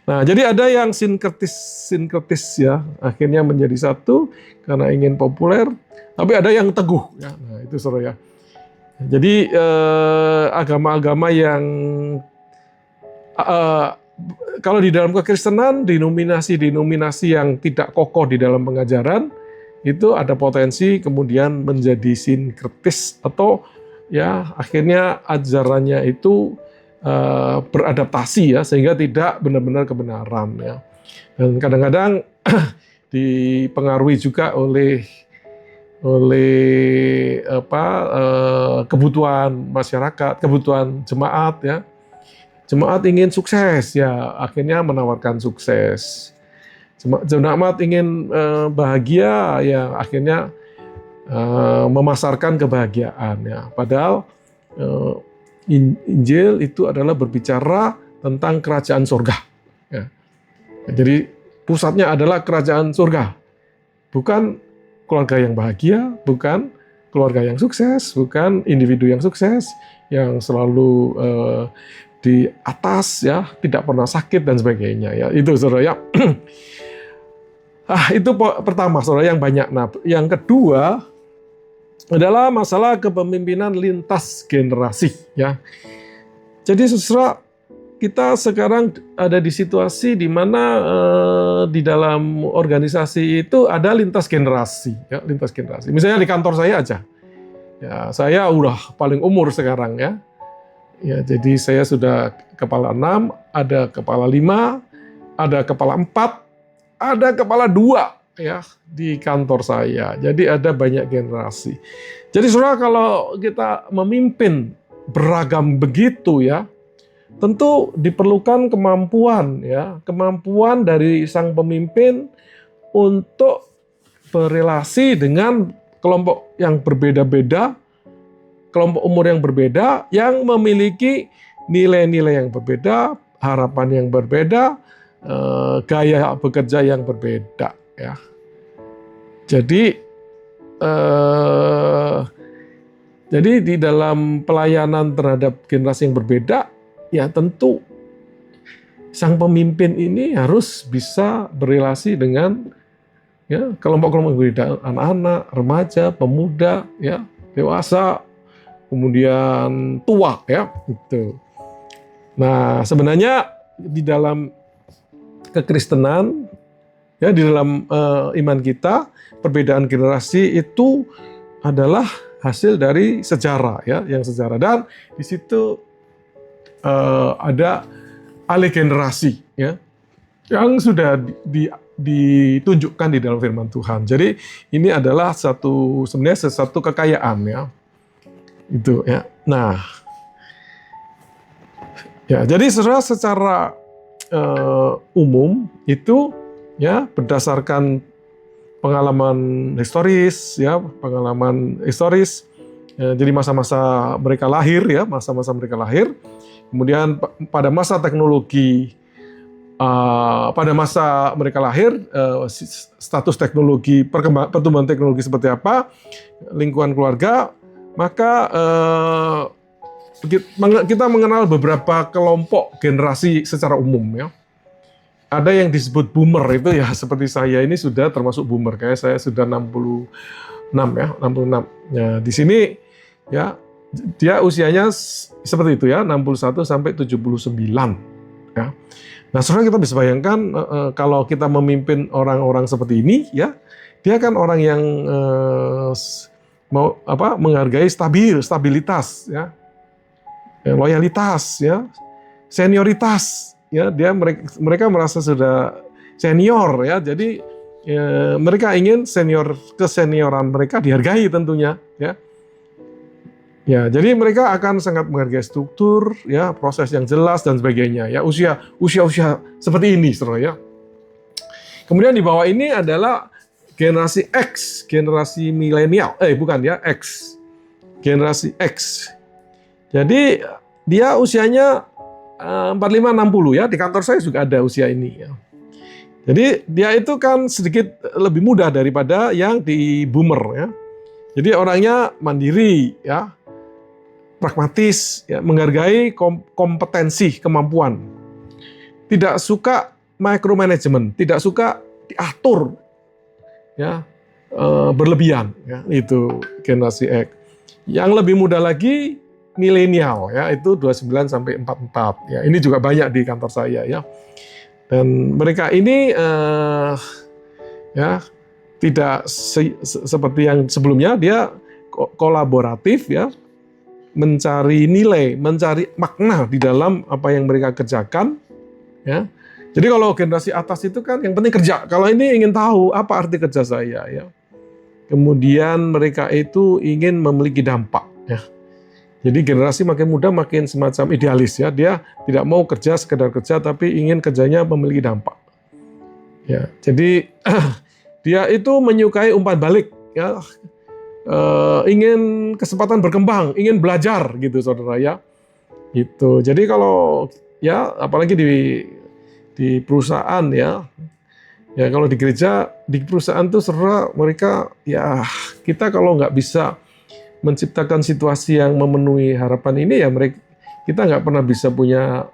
Nah, jadi ada yang sinkretis ya, akhirnya menjadi satu karena ingin populer, tapi ada yang teguh ya. Nah, itu saudara ya. Jadi agama-agama yang kalau di dalam kekristenan denominasi yang tidak kokoh di dalam pengajaran itu ada potensi kemudian menjadi sinkretis atau ya akhirnya ajarannya itu beradaptasi ya sehingga tidak benar-benar kebenaran ya. Dan kadang-kadang dipengaruhi juga oleh kebutuhan masyarakat, kebutuhan jemaat ya. Jemaat ingin sukses ya, akhirnya menawarkan sukses. Jemaat ingin bahagia ya, akhirnya memasarkan kebahagiaan ya. Padahal Injil itu adalah berbicara tentang kerajaan surga. Ya. Jadi pusatnya adalah kerajaan surga, bukan keluarga yang bahagia, bukan keluarga yang sukses, bukan individu yang sukses, yang selalu di atas ya, tidak pernah sakit dan sebagainya ya. Itu saudara ya. Itu pertama saudara yang banyak. Nah, yang kedua adalah masalah kepemimpinan lintas generasi ya. Jadi saudara, kita sekarang ada di situasi di mana di dalam organisasi itu ada lintas generasi ya, lintas generasi. Misalnya di kantor saya aja. Ya, saya udah paling umur sekarang ya. Ya, jadi saya sudah kepala 6, ada kepala 5, ada kepala 4, ada kepala 2 ya di kantor saya. Jadi ada banyak generasi. Jadi saudara kalau kita memimpin beragam begitu ya, tentu diperlukan kemampuan ya, kemampuan dari sang pemimpin untuk berelasi dengan kelompok yang berbeda-beda, kelompok umur yang berbeda, yang memiliki nilai-nilai yang berbeda, harapan yang berbeda, gaya bekerja yang berbeda ya. Jadi di dalam pelayanan terhadap generasi yang berbeda, ya tentu sang pemimpin ini harus bisa berelasi dengan ya kelompok-kelompok berbeda, anak-anak, remaja, pemuda, ya dewasa, kemudian tua ya gitu. Nah, sebenarnya di dalam kekristenan ya di dalam iman kita, perbedaan generasi itu adalah hasil dari sejarah ya, yang sejarah, dan di situ ada alih generasi ya yang sudah ditunjukkan di dalam firman Tuhan. Jadi ini adalah sebenarnya satu kekayaan ya. Itu ya. Nah, ya jadi secara umum itu ya berdasarkan pengalaman historis ya, jadi masa-masa mereka lahir ya, masa-masa mereka lahir. Kemudian pada masa teknologi, pada masa mereka lahir, status teknologi, pertumbuhan teknologi seperti apa, lingkungan keluarga, maka kita mengenal beberapa kelompok generasi secara umum ya. Ada yang disebut boomer itu ya, seperti saya ini sudah termasuk boomer, kayak saya sudah 66 ya, 66. Nah, di sini ya dia usianya seperti itu ya, 61 sampai 79 ya. Nah, saudara kita bisa bayangkan kalau kita memimpin orang-orang seperti ini ya, dia kan orang yang menghargai stabilitas ya, loyalitas ya, senioritas ya, mereka merasa sudah senior ya, jadi mereka ingin kesenioran mereka dihargai tentunya ya. Ya, jadi mereka akan sangat menghargai struktur ya, proses yang jelas dan sebagainya ya, usia seperti ini saudara ya. Kemudian di bawah ini adalah generasi X, generasi milenial, bukan ya, X. Generasi X. Jadi dia usianya 45 60 ya, di kantor saya juga ada usia ini ya. Jadi dia itu kan sedikit lebih muda daripada yang di boomer ya. Jadi orangnya mandiri ya, pragmatis ya, menghargai kompetensi, kemampuan. Tidak suka micromanagement, tidak suka diatur ya, berlebihan ya, itu generasi X. Yang lebih muda lagi milenial ya, itu 29 sampai 44 ya. Ini juga banyak di kantor saya ya. Dan mereka ini ya tidak seperti yang sebelumnya, dia kolaboratif ya, mencari nilai, mencari makna di dalam apa yang mereka kerjakan ya. Jadi kalau generasi atas itu kan yang penting kerja. Kalau ini ingin tahu apa arti kerja saya ya. Kemudian mereka itu ingin memiliki dampak ya. Jadi generasi makin muda makin semacam idealis ya. Dia tidak mau kerja sekedar kerja, tapi ingin kerjanya memiliki dampak. Ya, jadi dia itu menyukai umpan balik ya. Ingin kesempatan berkembang, ingin belajar gitu saudara ya. Gitu. Jadi kalau ya apalagi di perusahaan ya. Ya kalau di gereja, di perusahaan tuh saudara mereka ya, kita kalau nggak bisa menciptakan situasi yang memenuhi harapan ini ya, kita nggak pernah bisa punya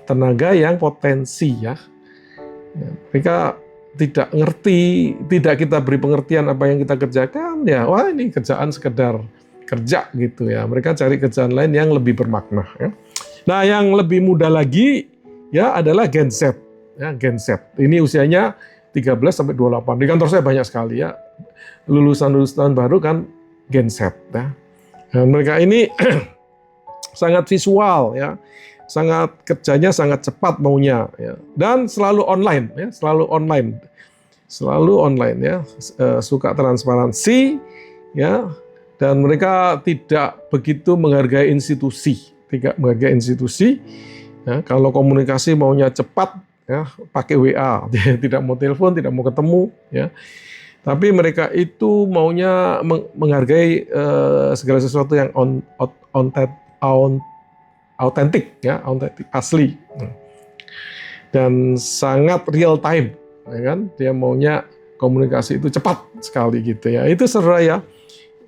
tenaga yang potensi ya. Mereka tidak ngerti, tidak kita beri pengertian apa yang kita kerjakan ya, wah ini kerjaan sekedar kerja gitu ya. Mereka cari kerjaan lain yang lebih bermakna ya. Nah yang lebih muda lagi ya adalah Gen Z ya, Gen Z. Ini usianya 13 sampai 28. Di kantor saya banyak sekali ya. Lulusan baru kan Gen Z ya. Dan mereka ini sangat visual ya. Kerjanya sangat cepat maunya ya. Dan selalu online ya, selalu online ya. Suka transparansi ya, dan mereka tidak begitu menghargai institusi, ya. Kalau komunikasi maunya cepat ya, pakai WA, tidak mau telepon, tidak mau ketemu ya. Tapi mereka itu maunya menghargai segala sesuatu yang autentik ya, autentik, asli. Dan sangat real time ya kan. Dia maunya komunikasi itu cepat sekali gitu ya. Itu saudara ya.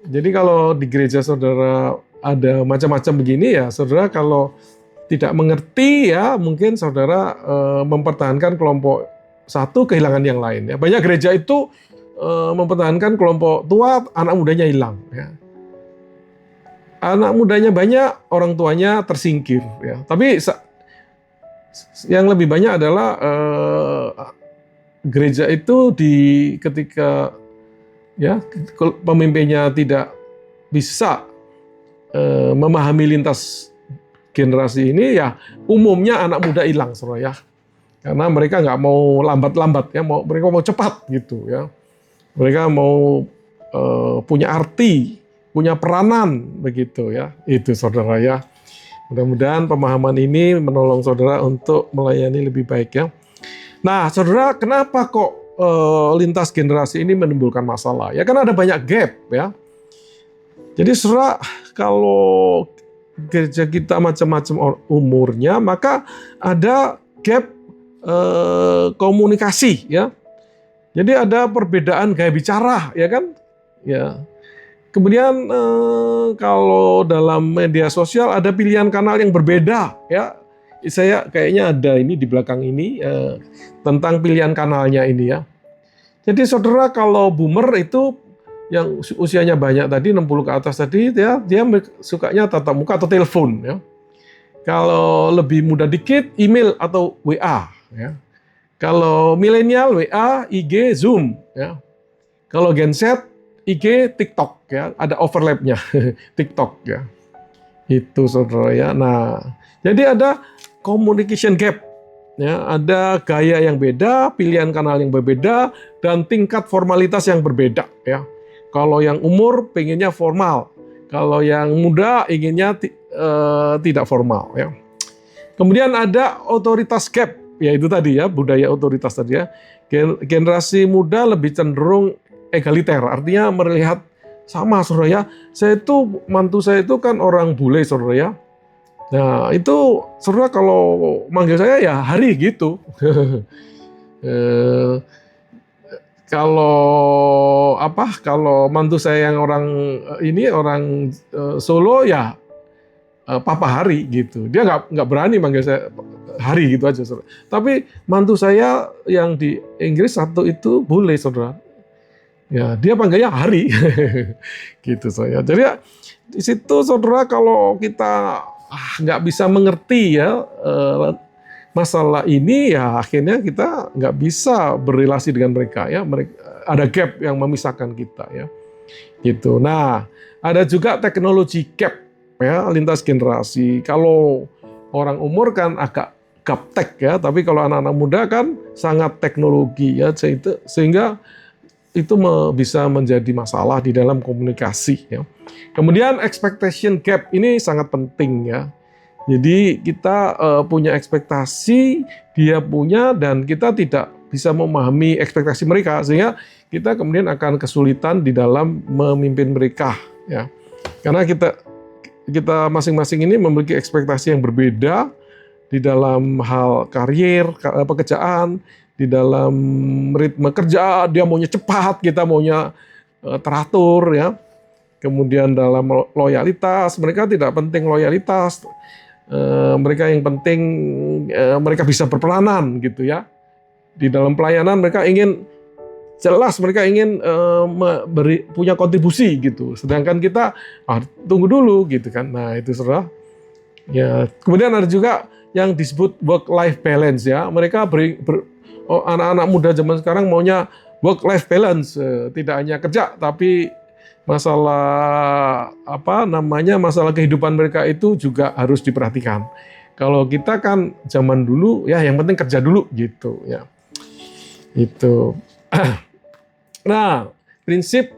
Jadi kalau di gereja saudara ada macam-macam begini ya, saudara kalau tidak mengerti ya, mungkin saudara mempertahankan kelompok satu, kehilangan yang lain ya. Banyak gereja itu mempertahankan kelompok tua, anak mudanya hilang ya. Anak mudanya banyak, orang tuanya tersingkir ya. Tapi yang lebih banyak adalah gereja itu ketika ya pemimpinnya tidak bisa memahami lintas generasi ini ya, umumnya anak muda hilang saudara ya. Karena mereka nggak mau lambat-lambat ya, mereka mau cepat gitu ya. Mereka mau punya arti, punya peranan begitu ya. Itu saudara ya. Mudah-mudahan pemahaman ini menolong saudara untuk melayani lebih baik ya. Nah, saudara, kenapa kok lintas generasi ini menimbulkan masalah? Ya kan ada banyak gap ya. Jadi saudara, kalau gereja kita macam-macam umurnya, maka ada gap komunikasi ya. Jadi ada perbedaan gaya bicara, ya kan? Ya. Kemudian kalau dalam media sosial ada pilihan kanal yang berbeda, ya. Saya kayaknya ada ini di belakang ini tentang pilihan kanalnya ini ya. Jadi saudara, kalau boomer itu yang usianya banyak tadi 60 ke atas tadi ya, dia sukanya tatap muka atau telepon ya. Kalau lebih muda dikit email atau WA ya. Kalau milenial WA, IG, Zoom ya. Kalau Gen Z IG, TikTok ya, ada overlapnya TikTok ya. Itu saudara ya. Nah, jadi ada communication gap ya, ada gaya yang beda, pilihan kanal yang berbeda, dan tingkat formalitas yang berbeda ya. Kalau yang umur pengennya formal, kalau yang muda inginnya tidak formal ya. Kemudian ada otoritas gap, ya itu tadi ya, budaya otoritas tadi ya. Generasi muda lebih cenderung egaliter, artinya melihat sama saudara ya. Mantu saya itu kan orang bule saudara ya. Nah, itu saudara kalau manggil saya ya Hari gitu. Eh, kalau mantu saya yang orang orang Solo ya Papa Hari gitu. Dia nggak berani manggil saya Hari gitu aja, saudara. Tapi mantu saya yang di Inggris satu itu boleh, saudara. Ya, dia panggilnya Hari. Gitu saya. Jadi ya, di situ saudara kalau kita nggak bisa mengerti ya masalah ini, ya akhirnya kita nggak bisa berrelasi dengan mereka ya. Ada gap yang memisahkan kita ya. Gitu. Nah, ada juga teknologi gap ya, lintas generasi. Kalau orang umur kan agak gaptek ya, tapi kalau anak-anak muda kan sangat teknologi ya, sehingga itu bisa menjadi masalah di dalam komunikasi ya. Kemudian expectation gap ini sangat penting ya. Jadi kita punya ekspektasi, dia punya, dan kita tidak bisa memahami ekspektasi mereka, sehingga kita kemudian akan kesulitan di dalam memimpin mereka ya. Karena kita masing-masing ini memiliki ekspektasi yang berbeda di dalam hal karir, pekerjaan, di dalam ritme kerja, dia maunya cepat, kita maunya teratur ya. Kemudian dalam loyalitas, mereka tidak penting loyalitas. Mereka yang penting mereka bisa berperanan gitu ya. Di dalam pelayanan mereka ingin jelas, mereka ingin punya kontribusi gitu. Sedangkan kita tunggu dulu gitu kan. Nah, itu saudara. Ya, kemudian ada juga yang disebut work life balance ya. Mereka anak-anak muda zaman sekarang maunya work life balance, tidak hanya kerja tapi masalah masalah kehidupan mereka itu juga harus diperhatikan. Kalau kita kan zaman dulu ya yang penting kerja dulu gitu ya. Itu. Nah, prinsip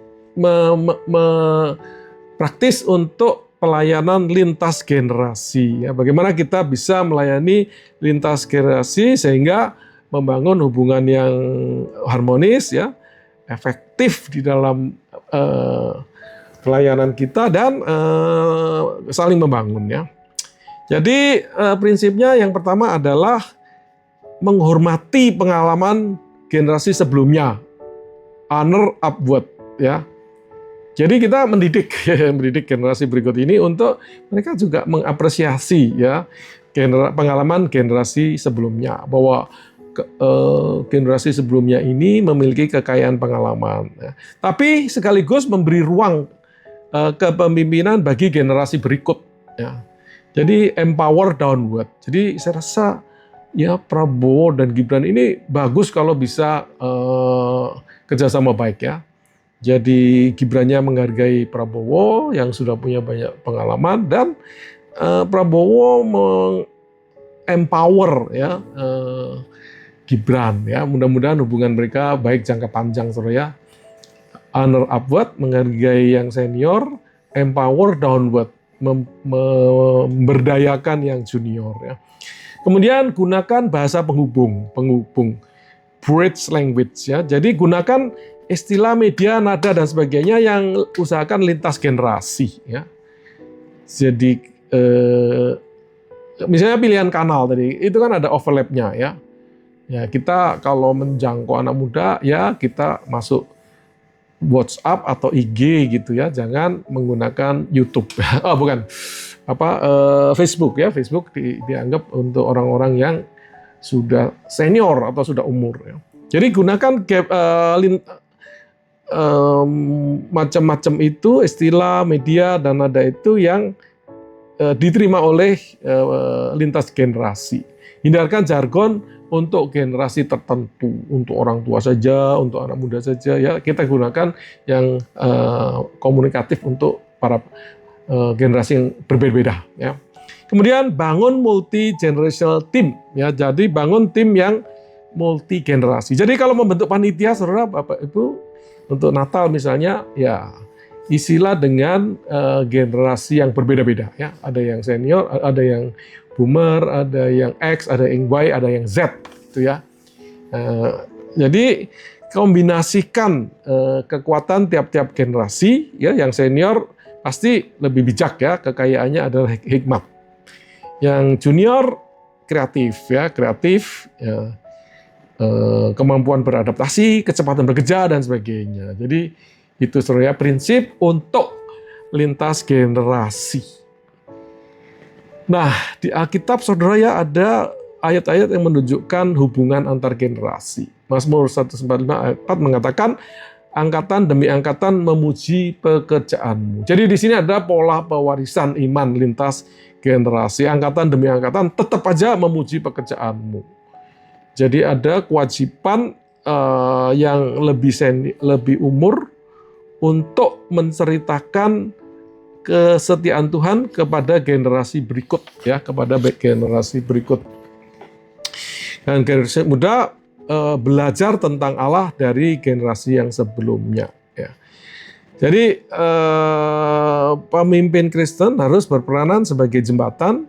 praktis untuk pelayanan lintas generasi ya. Bagaimana kita bisa melayani lintas generasi sehingga membangun hubungan yang harmonis ya, efektif di dalam pelayanan kita dan saling membangun ya. Jadi prinsipnya yang pertama adalah menghormati pengalaman generasi sebelumnya, honor upward ya. Jadi kita mendidik generasi berikut ini untuk mereka juga mengapresiasi ya pengalaman generasi sebelumnya, bahwa generasi sebelumnya ini memiliki kekayaan pengalaman. Ya. Tapi sekaligus memberi ruang kepemimpinan bagi generasi berikut. Ya. Jadi empower downward. Jadi saya rasa ya Prabowo dan Gibran ini bagus kalau bisa kerjasama baik ya. Jadi Gibrannya menghargai Prabowo yang sudah punya banyak pengalaman, dan Prabowo empower ya Gibran ya. Mudah-mudahan hubungan mereka baik jangka panjang, saudara ya. Honor upward, menghargai yang senior, empower downward, memberdayakan yang junior ya. Kemudian gunakan bahasa penghubung, bridge language ya. Jadi gunakan istilah, media, nada dan sebagainya yang usahakan lintas generasi ya. Jadi misalnya pilihan kanal tadi, itu kan ada overlapnya ya. Ya, kita kalau menjangkau anak muda ya kita masuk WhatsApp atau IG gitu ya, jangan menggunakan YouTube. Facebook ya. Facebook dianggap untuk orang-orang yang sudah senior atau sudah umur ya. Jadi gunakan macam-macam itu istilah, media dan nada itu yang diterima oleh lintas generasi. Hindarkan jargon untuk generasi tertentu, untuk orang tua saja, untuk anak muda saja ya. Kita gunakan yang komunikatif untuk para generasi yang berbeda-beda ya. Kemudian bangun multi generational team ya. Jadi bangun tim yang multi generasi. Jadi kalau membentuk panitia, saudara, Bapak Ibu, untuk Natal misalnya ya isilah dengan generasi yang berbeda-beda ya. Ada yang senior, ada yang boomer, ada yang X, ada yang Y, ada yang Z gitu ya. Jadi kombinasikan kekuatan tiap-tiap generasi ya. Yang senior pasti lebih bijak ya, kekayaannya adalah hikmat. Yang junior kreatif ya, kemampuan beradaptasi, kecepatan bekerja dan sebagainya. Jadi itu saudara prinsip untuk lintas generasi. Nah, di Alkitab saudara ya ada ayat-ayat yang menunjukkan hubungan antar generasi. Mazmur 145 ayat 4 mengatakan angkatan demi angkatan memuji pekerjaanmu. Jadi di sini ada pola pewarisan iman lintas generasi. Angkatan demi angkatan tetap aja memuji pekerjaanmu. Jadi ada kewajiban yang lebih umur untuk menceritakan kesetiaan Tuhan kepada generasi berikut ya, kepada generasi berikut. Dan generasi muda belajar tentang Allah dari generasi yang sebelumnya ya. Jadi pemimpin Kristen harus berperanan sebagai jembatan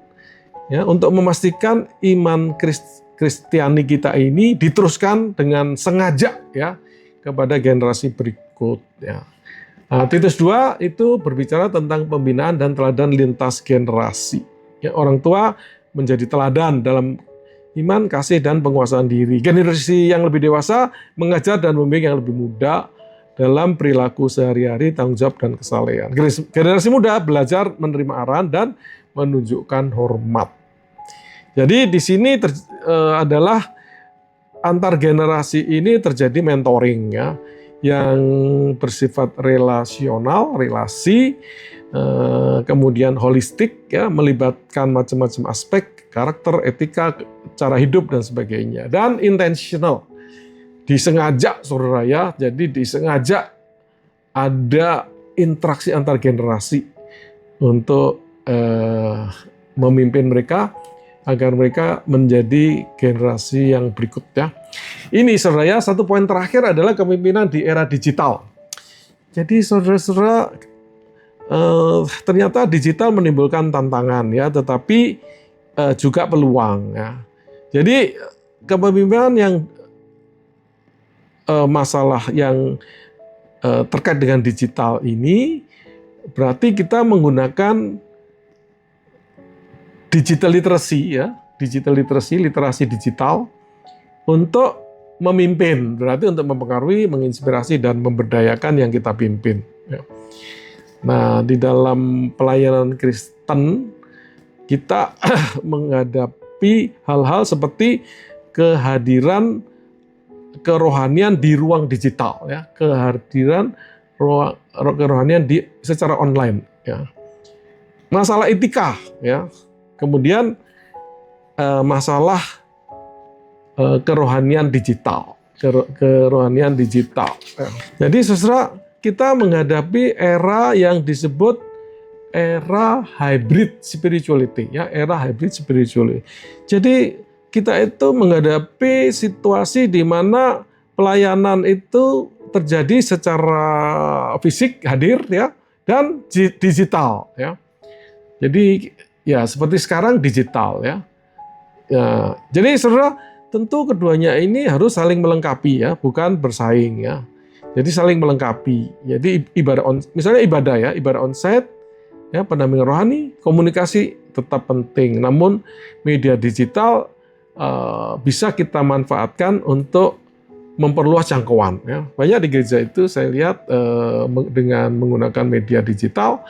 ya untuk memastikan iman Kristiani kita ini diteruskan dengan sengaja ya kepada generasi berikut ya. Nah, Titus 2 itu berbicara tentang pembinaan dan teladan lintas generasi. Ya, orang tua menjadi teladan dalam iman, kasih, dan penguasaan diri. Generasi yang lebih dewasa mengajar dan membimbing yang lebih muda dalam perilaku sehari-hari, tanggung jawab, dan kesalehan. Generasi muda belajar menerima arahan dan menunjukkan hormat. Jadi di sini adalah antar generasi ini terjadi mentoring ya, yang bersifat relasional, relasi, kemudian holistik ya, melibatkan macam-macam aspek karakter, etika, cara hidup dan sebagainya, dan intentional, disengaja saudara ya. Jadi disengaja ada interaksi antar generasi untuk memimpin mereka agar mereka menjadi generasi yang berikutnya. Ini saudara ya, satu poin terakhir adalah kepemimpinan di era digital. Jadi saudara-saudara, ternyata digital menimbulkan tantangan ya, tetapi juga peluang ya. Jadi kepemimpinan yang masalah yang terkait dengan digital ini berarti kita menggunakan digital literacy ya, literasi digital untuk memimpin, berarti untuk mempengaruhi, menginspirasi dan memberdayakan yang kita pimpin ya. Nah, di dalam pelayanan Kristen kita menghadapi hal-hal seperti kehadiran kerohanian di ruang digital ya, kehadiran kerohanian secara online ya. Masalah etika ya. Kemudian masalah kerohanian digital, kerohanian digital. Jadi saudara, kita menghadapi era yang disebut era hybrid spirituality ya, era hybrid spirituality. Jadi kita itu menghadapi situasi di mana pelayanan itu terjadi secara fisik hadir ya, dan digital ya. Jadi ya seperti sekarang digital ya. Ya, jadi saudara, tentu keduanya ini harus saling melengkapi ya, bukan bersaing ya. Jadi saling melengkapi. Jadi misalnya ibadah onsite ya, pendampingan rohani, komunikasi tetap penting. Namun media digital bisa kita manfaatkan untuk memperluas jangkauan. Ya. Banyak di gereja itu saya lihat dengan menggunakan media digital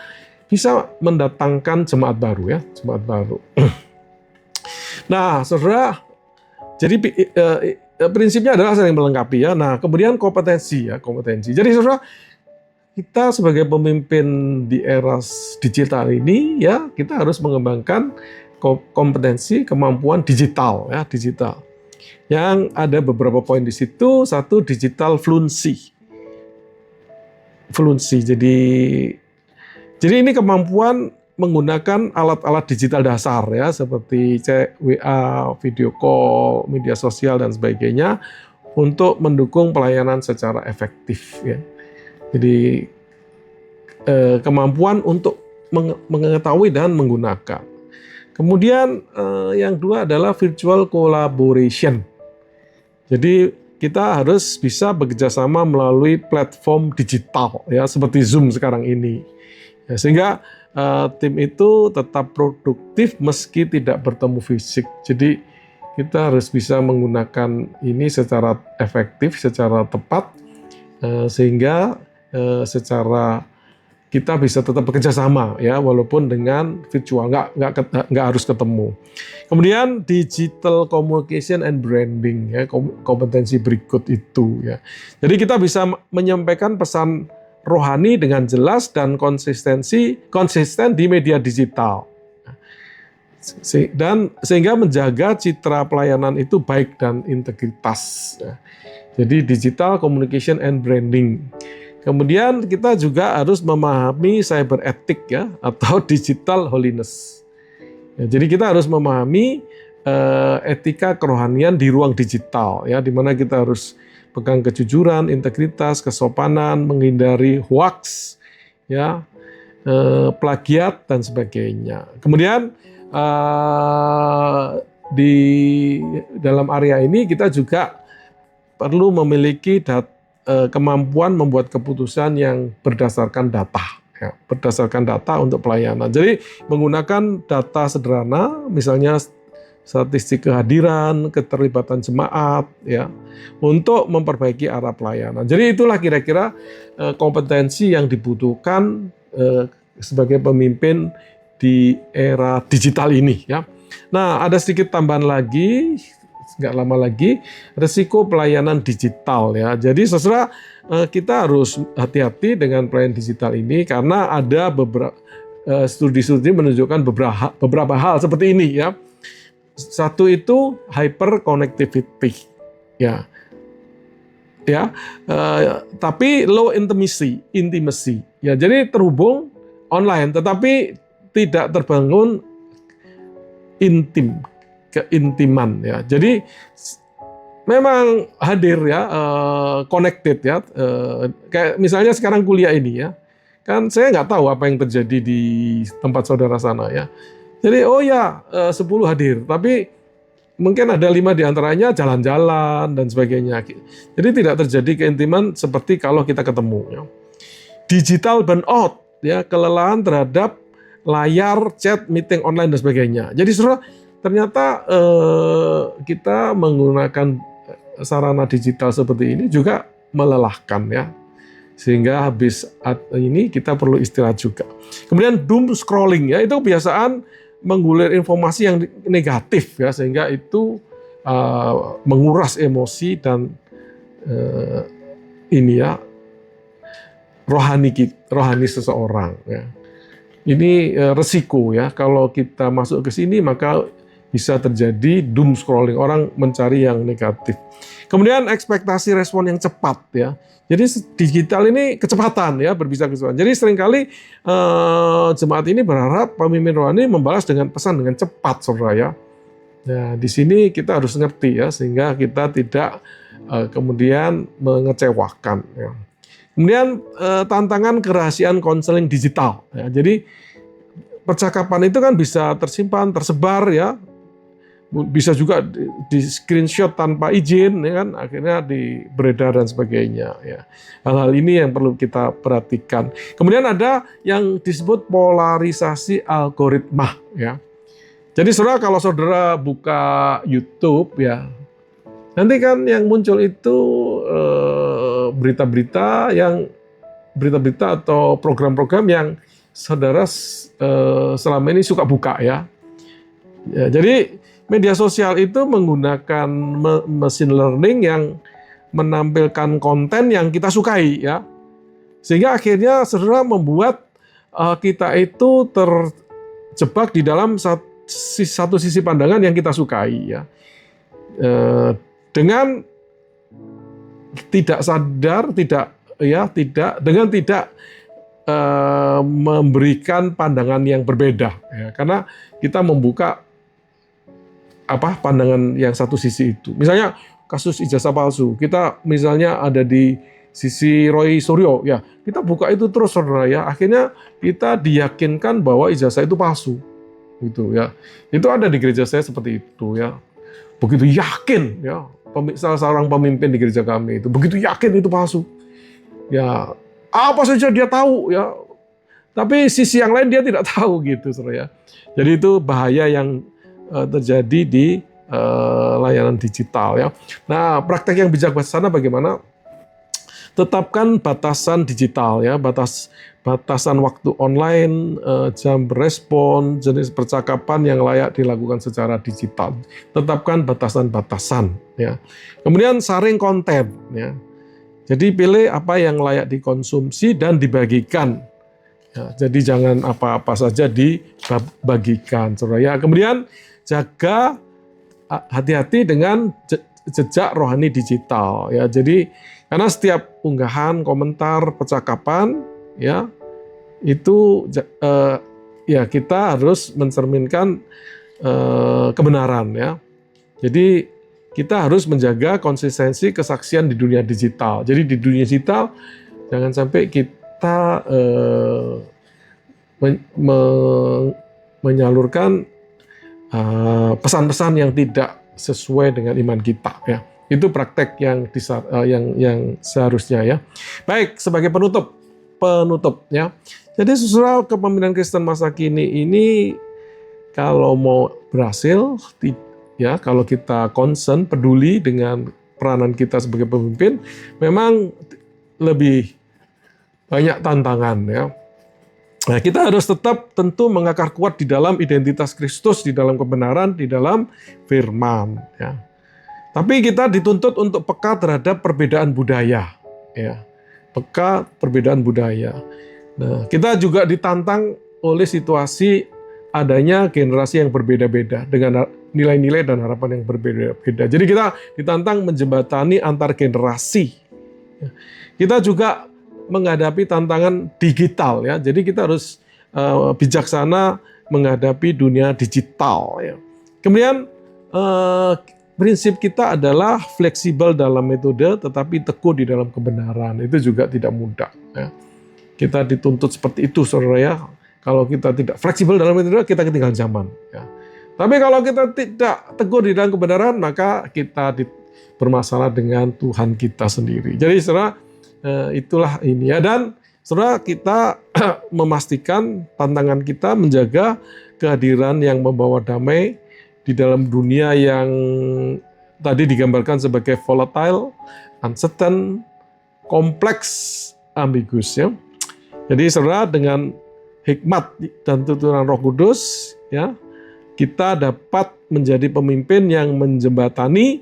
bisa mendatangkan jemaat baru ya, jemaat baru. Nah, saudara, jadi prinsipnya adalah saling melengkapi ya. Nah, kemudian kompetensi. Jadi saudara, kita sebagai pemimpin di era digital ini ya, kita harus mengembangkan kompetensi, kemampuan digital ya, digital. Yang ada beberapa poin di situ. Satu, digital fluency. Jadi ini kemampuan menggunakan alat-alat digital dasar ya, seperti WA, video call, media sosial dan sebagainya untuk mendukung pelayanan secara efektif ya. Jadi kemampuan untuk mengetahui dan menggunakan. Kemudian yang dua adalah virtual collaboration. Jadi kita harus bisa bekerjasama melalui platform digital ya, seperti Zoom sekarang ini. Ya, sehingga tim itu tetap produktif meski tidak bertemu fisik. Jadi kita harus bisa menggunakan ini secara efektif, secara tepat, sehingga secara kita bisa tetap bekerja sama ya, walaupun dengan virtual, nggak harus ketemu. Kemudian digital communication and branding ya, kompetensi berikut itu ya. Jadi kita bisa menyampaikan pesan rohani dengan jelas dan konsisten di media digital. Dan sehingga menjaga citra pelayanan itu baik dan integritas. Jadi digital communication and branding. Kemudian kita juga harus memahami cyber ethic ya, atau digital holiness. Ya, jadi kita harus memahami etika kerohanian di ruang digital ya, di mana kita harus pegang kejujuran, integritas, kesopanan, menghindari hoax, ya, plagiat dan sebagainya. Kemudian di dalam area ini kita juga perlu memiliki kemampuan membuat keputusan yang berdasarkan data, ya, berdasarkan data untuk pelayanan. Jadi menggunakan data sederhana, misalnya statistik kehadiran, keterlibatan jemaat, ya, untuk memperbaiki arah pelayanan. Jadi itulah kira-kira kompetensi yang dibutuhkan sebagai pemimpin di era digital ini, ya. Nah, ada sedikit tambahan lagi, nggak lama lagi, resiko pelayanan digital, ya. Jadi saudara, kita harus hati-hati dengan pelayanan digital ini karena ada beberapa studi-studi menunjukkan beberapa hal seperti ini, ya. Satu itu hyper connectivity, ya, tapi low intimacy, ya. Jadi terhubung online, tetapi tidak terbangun keintiman, ya. Jadi memang hadir ya, connected ya, kayak misalnya sekarang kuliah ini ya, kan saya nggak tahu apa yang terjadi di tempat saudara sana ya. Jadi 10 hadir, tapi mungkin ada 5 diantaranya jalan-jalan dan sebagainya. Jadi tidak terjadi keintiman seperti kalau kita ketemu. Ya. Digital burnout, ya, kelelahan terhadap layar, chat, meeting online dan sebagainya. Jadi saudara, ternyata kita menggunakan sarana digital seperti ini juga melelahkan, ya. Sehingga habis ini kita perlu istirahat juga. Kemudian doom scrolling, ya, itu kebiasaan menggulir informasi yang negatif, ya, sehingga itu menguras emosi dan rohani seseorang, ya. Ini resiko, ya, kalau kita masuk ke sini maka bisa terjadi doom scrolling, orang mencari yang negatif. Kemudian ekspektasi respon yang cepat, ya. Jadi digital ini kecepatan, ya, berbisa kecepatan. Jadi seringkali jemaat ini berharap pemimpin rohani membalas dengan pesan dengan cepat, saudara, ya. Nah, di sini kita harus ngerti, ya, sehingga kita tidak kemudian mengecewakan, ya. Kemudian tantangan kerahasiaan konseling digital, ya. Jadi percakapan itu kan bisa tersimpan, tersebar, ya. Bisa juga di screenshot tanpa izin, ya kan, akhirnya beredar dan sebagainya, ya. Hal-hal ini yang perlu kita perhatikan. Kemudian ada yang disebut polarisasi algoritma, ya. Jadi saudara, kalau saudara buka YouTube, ya, nanti kan yang muncul itu berita-berita atau program-program yang saudara selama ini suka buka, ya. Jadi media sosial itu menggunakan machine learning yang menampilkan konten yang kita sukai, ya. Sehingga akhirnya saudara membuat kita itu terjebak di dalam satu sisi pandangan yang kita sukai, ya. Dengan tidak sadar, dengan tidak memberikan pandangan yang berbeda, ya. Karena kita membuka pandangan yang satu sisi itu. Misalnya kasus ijazah palsu, kita misalnya ada di sisi Roy Suryo, ya, kita buka itu terus, saudara, ya. Akhirnya kita diyakinkan bahwa ijazah itu palsu, gitu, ya. Itu ada di gereja saya seperti itu, ya. Begitu yakin, ya, salah seorang pemimpin di gereja kami itu begitu yakin itu palsu, ya. Apa saja dia tahu, ya. tapi sisi yang lain dia tidak tahu gitu, saudara ya. Jadi itu bahaya yang terjadi di layanan digital ya. Nah, praktek yang bijaksana bagaimana? Tetapkan batasan digital ya, batasan waktu online, jam berespon, jenis percakapan yang layak dilakukan secara digital. Tetapkan batasan-batasan ya. Kemudian saring konten ya. Jadi pilih apa yang layak dikonsumsi dan dibagikan. Ya, jadi jangan apa-apa saja dibagikan, saudara ya. Kemudian jaga hati-hati dengan jejak rohani digital ya. Jadi karena setiap unggahan, komentar, percakapan ya itu ya kita harus mencerminkan kebenaran ya. Jadi kita harus menjaga konsistensi kesaksian di dunia digital. Jadi di dunia digital jangan sampai kita menyalurkan pesan-pesan yang tidak sesuai dengan iman kita ya. Itu praktek yang seharusnya ya. Baik, sebagai penutup ya. Jadi saudara, kepemimpinan Kristen masa kini ini kalau mau berhasil ya, kalau kita concern, peduli dengan peranan kita sebagai pemimpin, memang lebih banyak tantangan ya. Nah, kita harus tetap tentu mengakar kuat di dalam identitas Kristus, di dalam kebenaran, di dalam firman ya. Tapi kita dituntut untuk peka terhadap perbedaan budaya ya. Peka perbedaan budaya. Nah, kita juga ditantang oleh situasi adanya generasi yang berbeda-beda dengan nilai-nilai dan harapan yang berbeda-beda. Jadi kita ditantang menjembatani antar generasi. Kita juga menghadapi tantangan digital ya. Jadi kita harus bijaksana menghadapi dunia digital ya. Kemudian prinsip kita adalah fleksibel dalam metode tetapi teguh di dalam kebenaran. Itu juga tidak mudah ya. Kita dituntut seperti itu, saudara ya. Kalau kita tidak fleksibel dalam metode, kita ketinggalan zaman ya. Tapi kalau kita tidak teguh di dalam kebenaran, maka kita bermasalah dengan Tuhan kita sendiri. Jadi saudara, itulah ini ya. Dan saudara, kita memastikan tantangan kita menjaga kehadiran yang membawa damai di dalam dunia yang tadi digambarkan sebagai volatile, uncertain, kompleks, ambigus ya. Jadi saudara, dengan hikmat dan tuntunan Roh Kudus ya, kita dapat menjadi pemimpin yang menjembatani,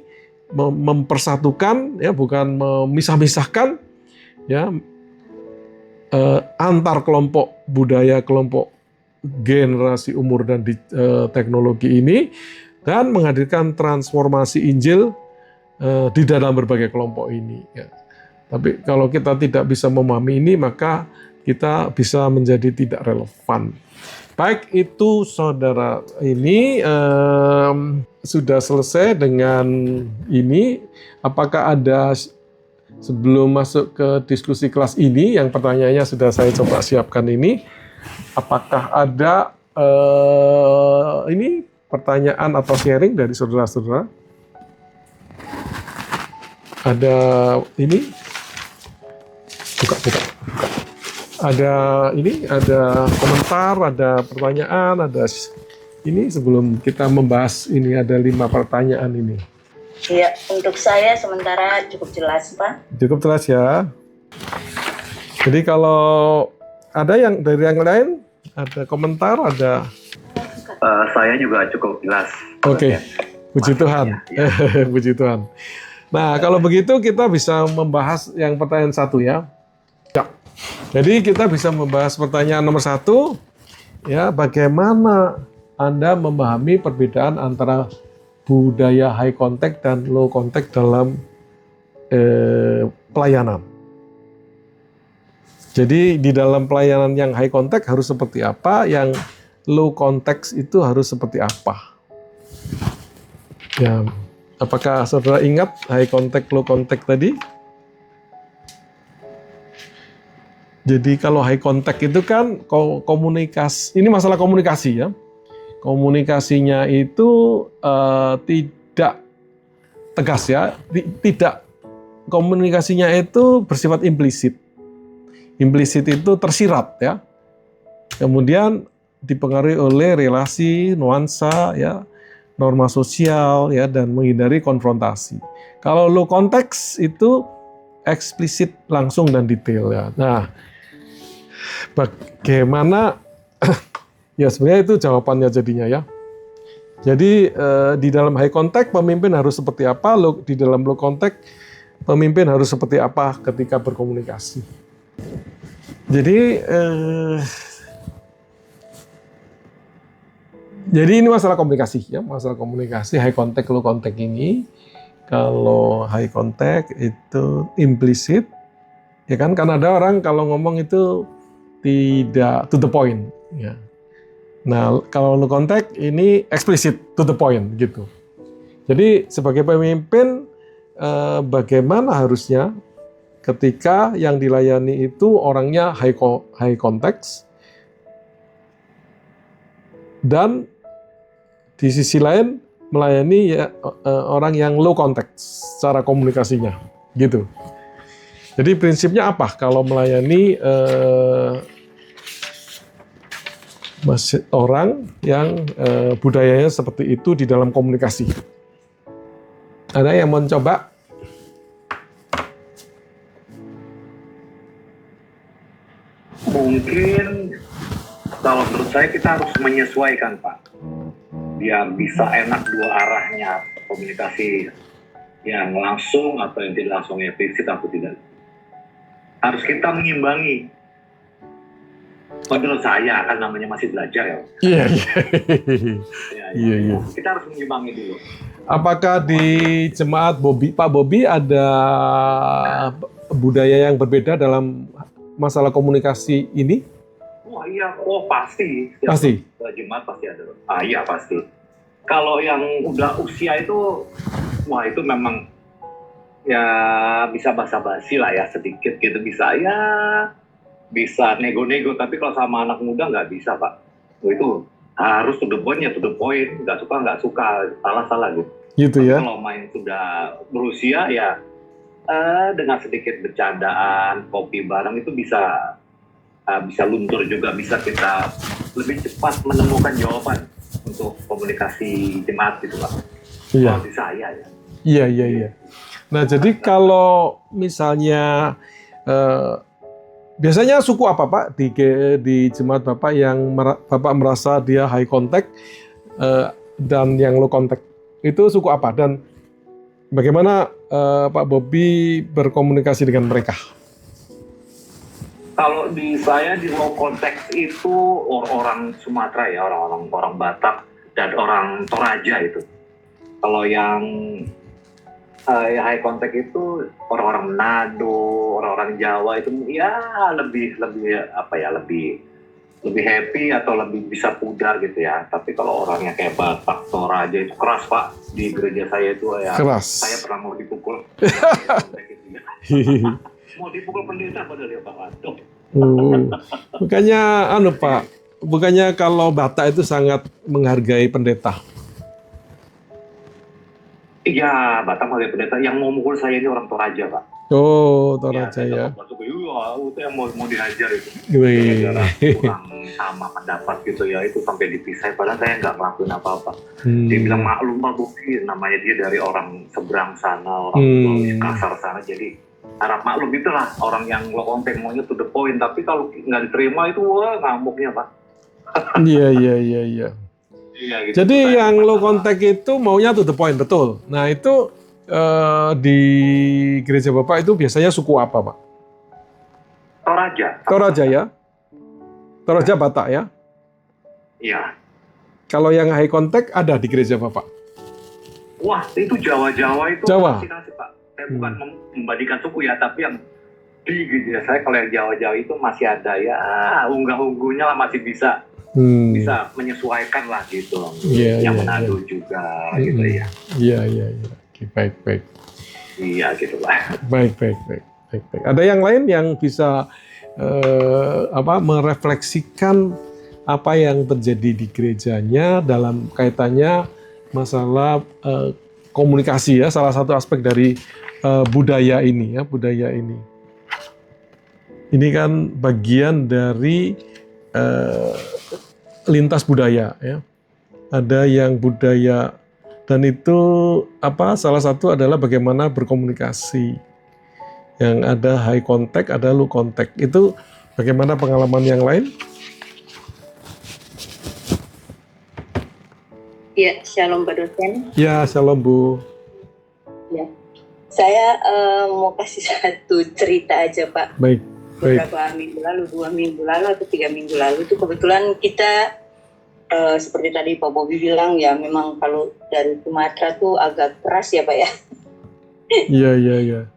mempersatukan ya, bukan memisah-misahkan ya, antar kelompok budaya, kelompok generasi umur dan teknologi ini, dan menghadirkan transformasi Injil di dalam berbagai kelompok ini ya. Tapi kalau kita tidak bisa memahami ini, maka kita bisa menjadi tidak relevan. Baik, itu saudara, ini sudah selesai dengan ini. Apakah ada, sebelum masuk ke diskusi kelas ini, yang pertanyaannya sudah saya coba siapkan ini, apakah ada ini pertanyaan atau sharing dari saudara-saudara? Ada ini? Buka. Ada ini, ada komentar, ada pertanyaan, ada ini sebelum kita membahas ini, ada 5 pertanyaan ini. Iya, untuk saya sementara cukup jelas, Pak. Cukup jelas ya. Jadi kalau ada yang dari yang lain, ada komentar, ada. Saya juga cukup jelas. Oke, puji Tuhan. Ya. Puji Tuhan. Nah, kalau begitu kita bisa membahas yang pertanyaan 1 ya. Jadi kita bisa membahas pertanyaan nomor 1 ya, bagaimana Anda memahami perbedaan antara budaya high contact dan low contact dalam pelayanan. Jadi di dalam pelayanan yang high contact harus seperti apa, yang low contact itu harus seperti apa. Ya, apakah saudara ingat high contact, low contact tadi? Jadi kalau high contact itu kan komunikasi, ini masalah komunikasi ya. Komunikasinya itu tidak tegas ya, tidak, komunikasinya itu bersifat implisit. Implisit itu tersirat ya. Kemudian dipengaruhi oleh relasi, nuansa, ya, norma sosial, ya, dan menghindari konfrontasi. Kalau low context itu eksplisit, langsung, dan detail, ya. Nah, bagaimana? Ya sebenarnya itu jawabannya jadinya, ya. Jadi di dalam high contact pemimpin harus seperti apa, di dalam low contact pemimpin harus seperti apa ketika berkomunikasi. Jadi ini masalah komunikasi, ya, masalah komunikasi high contact, low contact ini. Kalau high contact itu implisit, ya kan? Karena ada orang kalau ngomong itu tidak to the point, ya. Nah, kalau low contact ini explicit, to the point, gitu. Jadi sebagai pemimpin, bagaimana harusnya ketika yang dilayani itu orangnya high context, dan di sisi lain melayani ya, orang yang low context secara komunikasinya, gitu. Jadi prinsipnya apa kalau melayani orang yang budayanya seperti itu di dalam komunikasi? Ada yang mau coba? Mungkin kalau menurut saya kita harus menyesuaikan, Pak, biar bisa enak dua arahnya komunikasi, yang langsung atau yang tidak langsung, eksplisit atau tidak. Harus kita mengimbangi. Menurut saya, kan namanya masih belajar, ya. Iya. Kita harus mengimbangi dulu. Apakah di jemaat Pak Bobi ada budaya yang berbeda dalam masalah komunikasi ini? Wah iya, pasti. Pasti? Jemaat pasti ada. Iya pasti. Kalau yang udah usia itu, wah itu memang ya bisa basa-basi lah ya, sedikit gitu bisa nego-nego, tapi kalau sama anak muda nggak bisa, Pak. Itu harus to the point, nggak suka, salah gitu. Gitu ya? Kalau main sudah berusia ya dengan sedikit bercandaan, kopi bareng itu bisa luntur juga, bisa kita lebih cepat menemukan jawaban untuk komunikasi jemaat gitu, Pak. Iya. Kalau di saya ya. Iya. Nah, jadi kalau misalnya biasanya suku apa, Pak, di jemaat Bapak yang Bapak merasa dia high contact dan yang low contact? Itu suku apa? Dan bagaimana Pak Bobi berkomunikasi dengan mereka? Kalau di saya di low contact itu orang Sumatera ya, orang Batak dan orang Toraja itu. Kalau yang high contact itu orang-orang Manado, orang-orang Jawa itu ya lebih happy atau lebih bisa pudar gitu ya. Tapi kalau orangnya kayak Batak, Toraja itu keras, Pak. Di gereja saya itu ya keras. Saya pernah mau dipukul. Mau dipukul pendeta padahal dia, Pak. Waduh. Bukannya Pak, bukannya kalau Batak itu sangat menghargai pendeta? Iya, Batak menghargai pendeta. Yang mau mukul saya ini orang Toraja, Pak. Oh, Toraja ya. Itu yang mau dihajar itu. Gara-gara kurang sama pendapat gitu ya, itu sampai dipisah. Padahal saya nggak ngelakuin apa-apa. Dia bilang maklum Pak Bobi, namanya dia dari orang seberang sana, orang kasar sana, jadi harap maklum itulah orang yang low contact maunya to the point. Tapi kalau nggak diterima itu ngamuknya, Pak. Iya. Iya, gitu. Jadi yang low contact itu maunya to the point, betul. Nah itu di gereja Bapak itu biasanya suku apa, Pak? Toraja ya? Toraja Batak ya? Iya. Kalau yang high contact ada di gereja Bapak? Wah, itu Jawa itu Jawa. Masih, Pak. Saya bukan membandingkan suku ya, tapi yang di gereja saya kalau yang Jawa itu masih ada ya, unggah-ungguhnya lah masih bisa menyesuaikan lah gitu. Yang Manado juga gitu ya. Iya. Oke, baik. Iya gitu lah. Baik. Ada yang lain yang bisa merefleksikan apa yang terjadi di gerejanya dalam kaitannya masalah komunikasi ya, salah satu aspek dari budaya ini ya, budaya ini. Ini kan bagian dari lintas budaya ya. Ada yang budaya dan itu salah satu adalah bagaimana berkomunikasi. Yang ada high contact, ada low contact. Itu bagaimana pengalaman yang lain? Ya, shalom Pak dosen. Ya, shalom Bu. Ya, saya mau kasih satu cerita aja Pak. Baik. Beberapa minggu lalu, 2 minggu lalu atau 3 minggu lalu itu kebetulan kita seperti tadi Pak Bobi bilang ya, memang kalau dari Sumatera tuh agak keras ya Pak ya. Iya.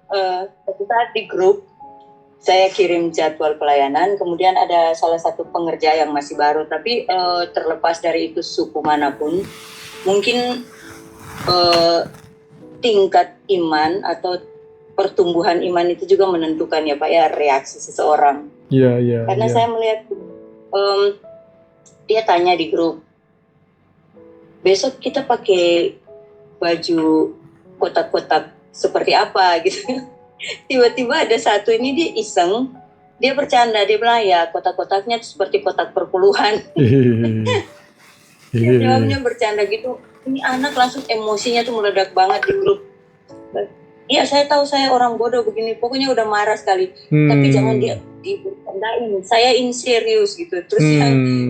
Suatu saat di grup saya kirim jadwal pelayanan, kemudian ada salah satu pengerja yang masih baru, tapi terlepas dari itu suku manapun, mungkin tingkat iman atau pertumbuhan iman itu juga menentukan ya Pak ya reaksi seseorang. Iya. Karena saya melihat dia tanya di grup, besok kita pakai baju kotak-kotak seperti apa gitu. Tiba-tiba ada satu ini dia iseng, dia bercanda, dia bilang ya kotak-kotaknya seperti kotak perpuluhan. Dia jawabnya bercanda gitu. Ini anak langsung emosinya tuh meledak banget di grup. Iya saya tahu saya orang bodoh begini, pokoknya udah marah sekali. Tapi jangan dibercandain, saya in serius gitu. Terus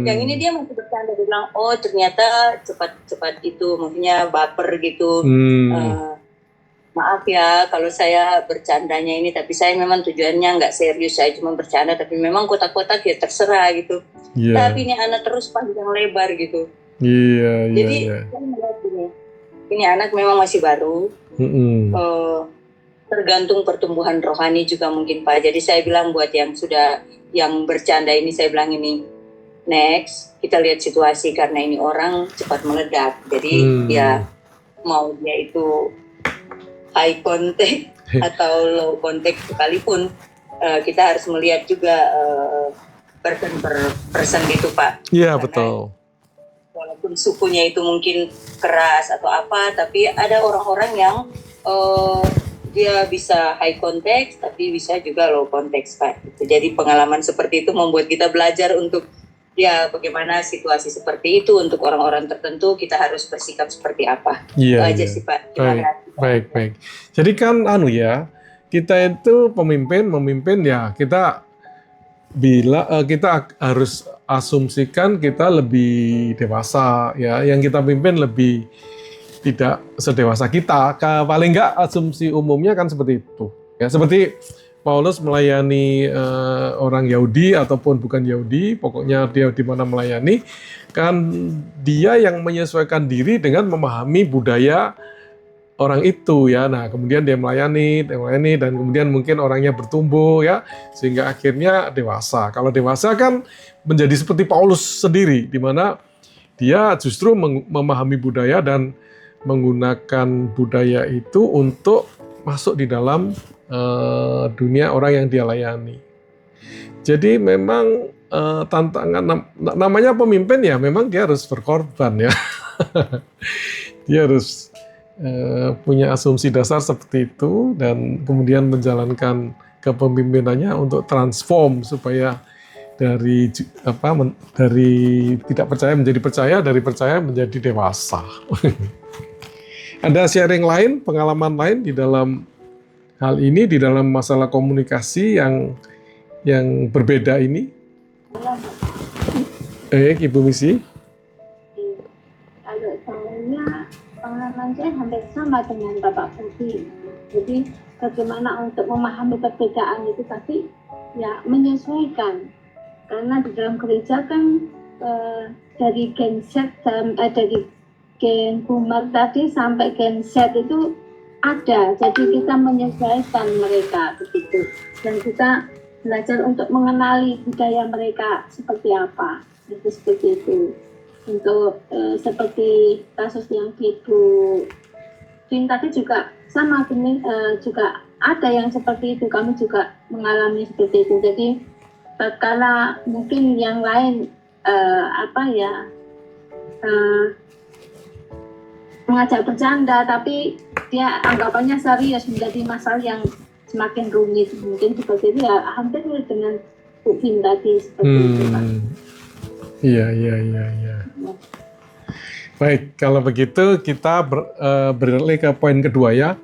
yang ini dia masih bercanda, dia bilang oh ternyata cepat itu, maksudnya baper gitu. Maaf ya kalau saya bercandanya ini, tapi saya memang tujuannya nggak serius, saya cuma bercanda, tapi memang kotak-kotak ya terserah gitu. Tapi ini anak terus panjang lebar gitu. Jadi saya melihat ini anak memang masih baru. Tergantung pertumbuhan rohani juga mungkin Pak. Jadi saya bilang buat yang bercanda ini, saya bilang ini next kita lihat situasi, karena ini orang cepat meledak. Jadi ya mau dia itu high contact atau low contact sekalipun, kita harus melihat juga person per person gitu Pak. Iya betul. Walaupun sukunya itu mungkin keras atau apa, tapi ada orang-orang yang dia bisa high context tapi bisa juga low context Pak. Jadi pengalaman seperti itu membuat kita belajar untuk ya bagaimana situasi seperti itu untuk orang-orang tertentu kita harus bersikap seperti apa. Itu aja sih Pak. Baik. Jadi kan kita itu memimpin ya kita kita harus asumsikan kita lebih dewasa ya, yang kita pimpin lebih tidak sedewasa kita. Paling enggak asumsi umumnya kan seperti itu. Ya, seperti Paulus melayani orang Yahudi ataupun bukan Yahudi, pokoknya dia di mana melayani, kan dia yang menyesuaikan diri dengan memahami budaya orang itu ya. Nah, kemudian dia melayani dan kemudian mungkin orangnya bertumbuh ya, sehingga akhirnya dewasa. Kalau dewasa kan menjadi seperti Paulus sendiri, di mana dia justru memahami budaya dan menggunakan budaya itu untuk masuk di dalam dunia orang yang dia layani. Jadi memang tantangan namanya pemimpin ya, memang dia harus berkorban ya. Dia harus punya asumsi dasar seperti itu dan kemudian menjalankan kepemimpinannya untuk transform supaya dari tidak percaya menjadi percaya, dari percaya menjadi dewasa. Ada sharing lain, pengalaman lain di dalam hal ini, di dalam masalah komunikasi yang berbeda ini? Ibu Misi? Kalau saya pengalaman saya hampir sama dengan Bapak Budi. Jadi bagaimana untuk memahami perbedaan itu, tapi ya menyesuaikan. Karena di dalam gereja kan dari Gen Z dari Gen Boomer tadi sampai Gen Z itu ada. Jadi kita menyesuaikan mereka begitu. Dan kita belajar untuk mengenali budaya mereka seperti apa. Itu seperti itu. Untuk seperti kasus yang Ibu Vin tadi juga sama, juga ada yang seperti itu, kami juga mengalami seperti itu. Jadi tatkala mungkin yang lain mengajak bercanda, tapi dia anggapannya serius, menjadi masalah yang semakin rumit. Mungkin seperti itu ya, hampir dengan Bu Vin tadi seperti itu Pak. Iya. Baik, kalau begitu kita beralih ke poin kedua ya.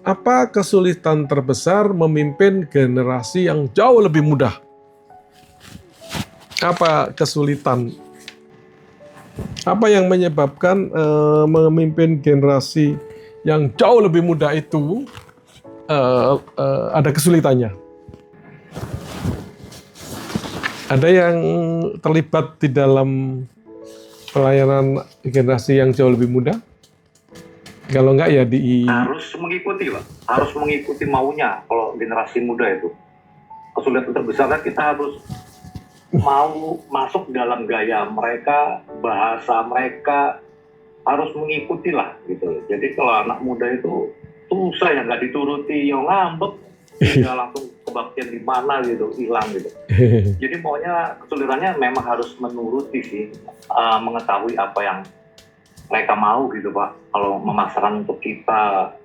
Apa kesulitan terbesar memimpin generasi yang jauh lebih muda? Apa kesulitan? Apa yang menyebabkan memimpin generasi yang jauh lebih muda itu ada kesulitannya? Ada yang terlibat di dalam pelayanan generasi yang jauh lebih muda? Kalau enggak ya Harus mengikuti, Pak. Harus mengikuti maunya kalau generasi muda itu. Kesulitan terbesarnya kita harus mau masuk dalam gaya mereka, bahasa mereka, harus mengikuti lah gitu. Jadi kalau anak muda itu susah ya, nggak dituruti, yang ngambek, ya langsung kebaktian di mana gitu, hilang gitu. Jadi maunya kesulitannya memang harus menuruti sih, mengetahui apa yang mereka mau gitu Pak. Kalau memasarkan untuk kita,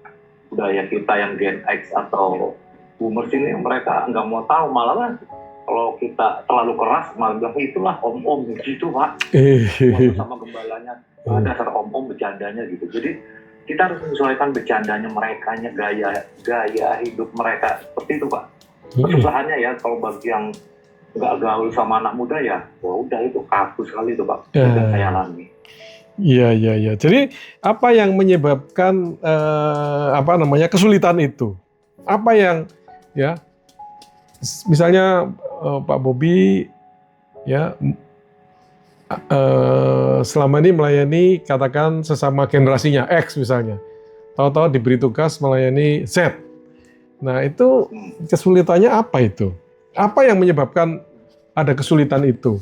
budaya kita yang Gen X atau boomers ini, mereka nggak mau tahu, malah kan kalau kita terlalu keras malah bilang itulah om-om gitu Pak. Waktu sama gembalanya ada dasar om-om bercandanya gitu. Jadi kita harus menyesuaikan bercandanya mereka, gaya hidup mereka seperti itu Pak. Kesusahannya ya kalau bagi yang nggak gaul sama anak muda ya, wah udah itu kaku sekali itu Pak. Yang saya alami. Iya. Jadi apa yang menyebabkan kesulitan itu? Apa yang ya? Misalnya Pak Bobi ya selama ini melayani katakan sesama generasinya X misalnya, tahu-tahu diberi tugas melayani Z. Nah itu kesulitannya apa itu? Apa yang menyebabkan ada kesulitan itu?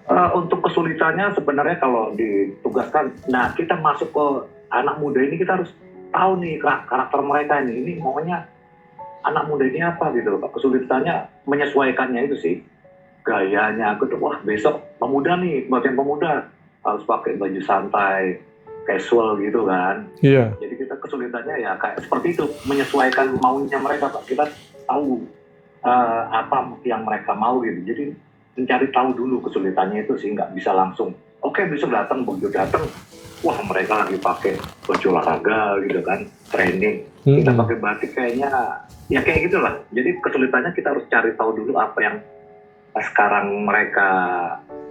Untuk kesulitannya sebenarnya kalau ditugaskan, nah kita masuk ke anak muda ini kita harus tahu nih karakter mereka ini maunya anak muda ini apa gitu Pak. Kesulitannya menyesuaikannya itu sih, gayanya. Wah besok pemuda nih, bagian pemuda harus pakai baju santai, casual gitu kan. Iya. Jadi kita kesulitannya ya kayak seperti itu, menyesuaikan maunya mereka Pak. Kita tahu apa yang mereka mau gitu. Jadi mencari tahu dulu kesulitannya itu sih, nggak bisa langsung oke besok datang, begitu datang wah mereka lagi pakai baju olahraga gitu kan, training, kita pakai batik kayaknya ya kayak gitulah. Jadi kesulitannya kita harus cari tahu dulu apa yang sekarang mereka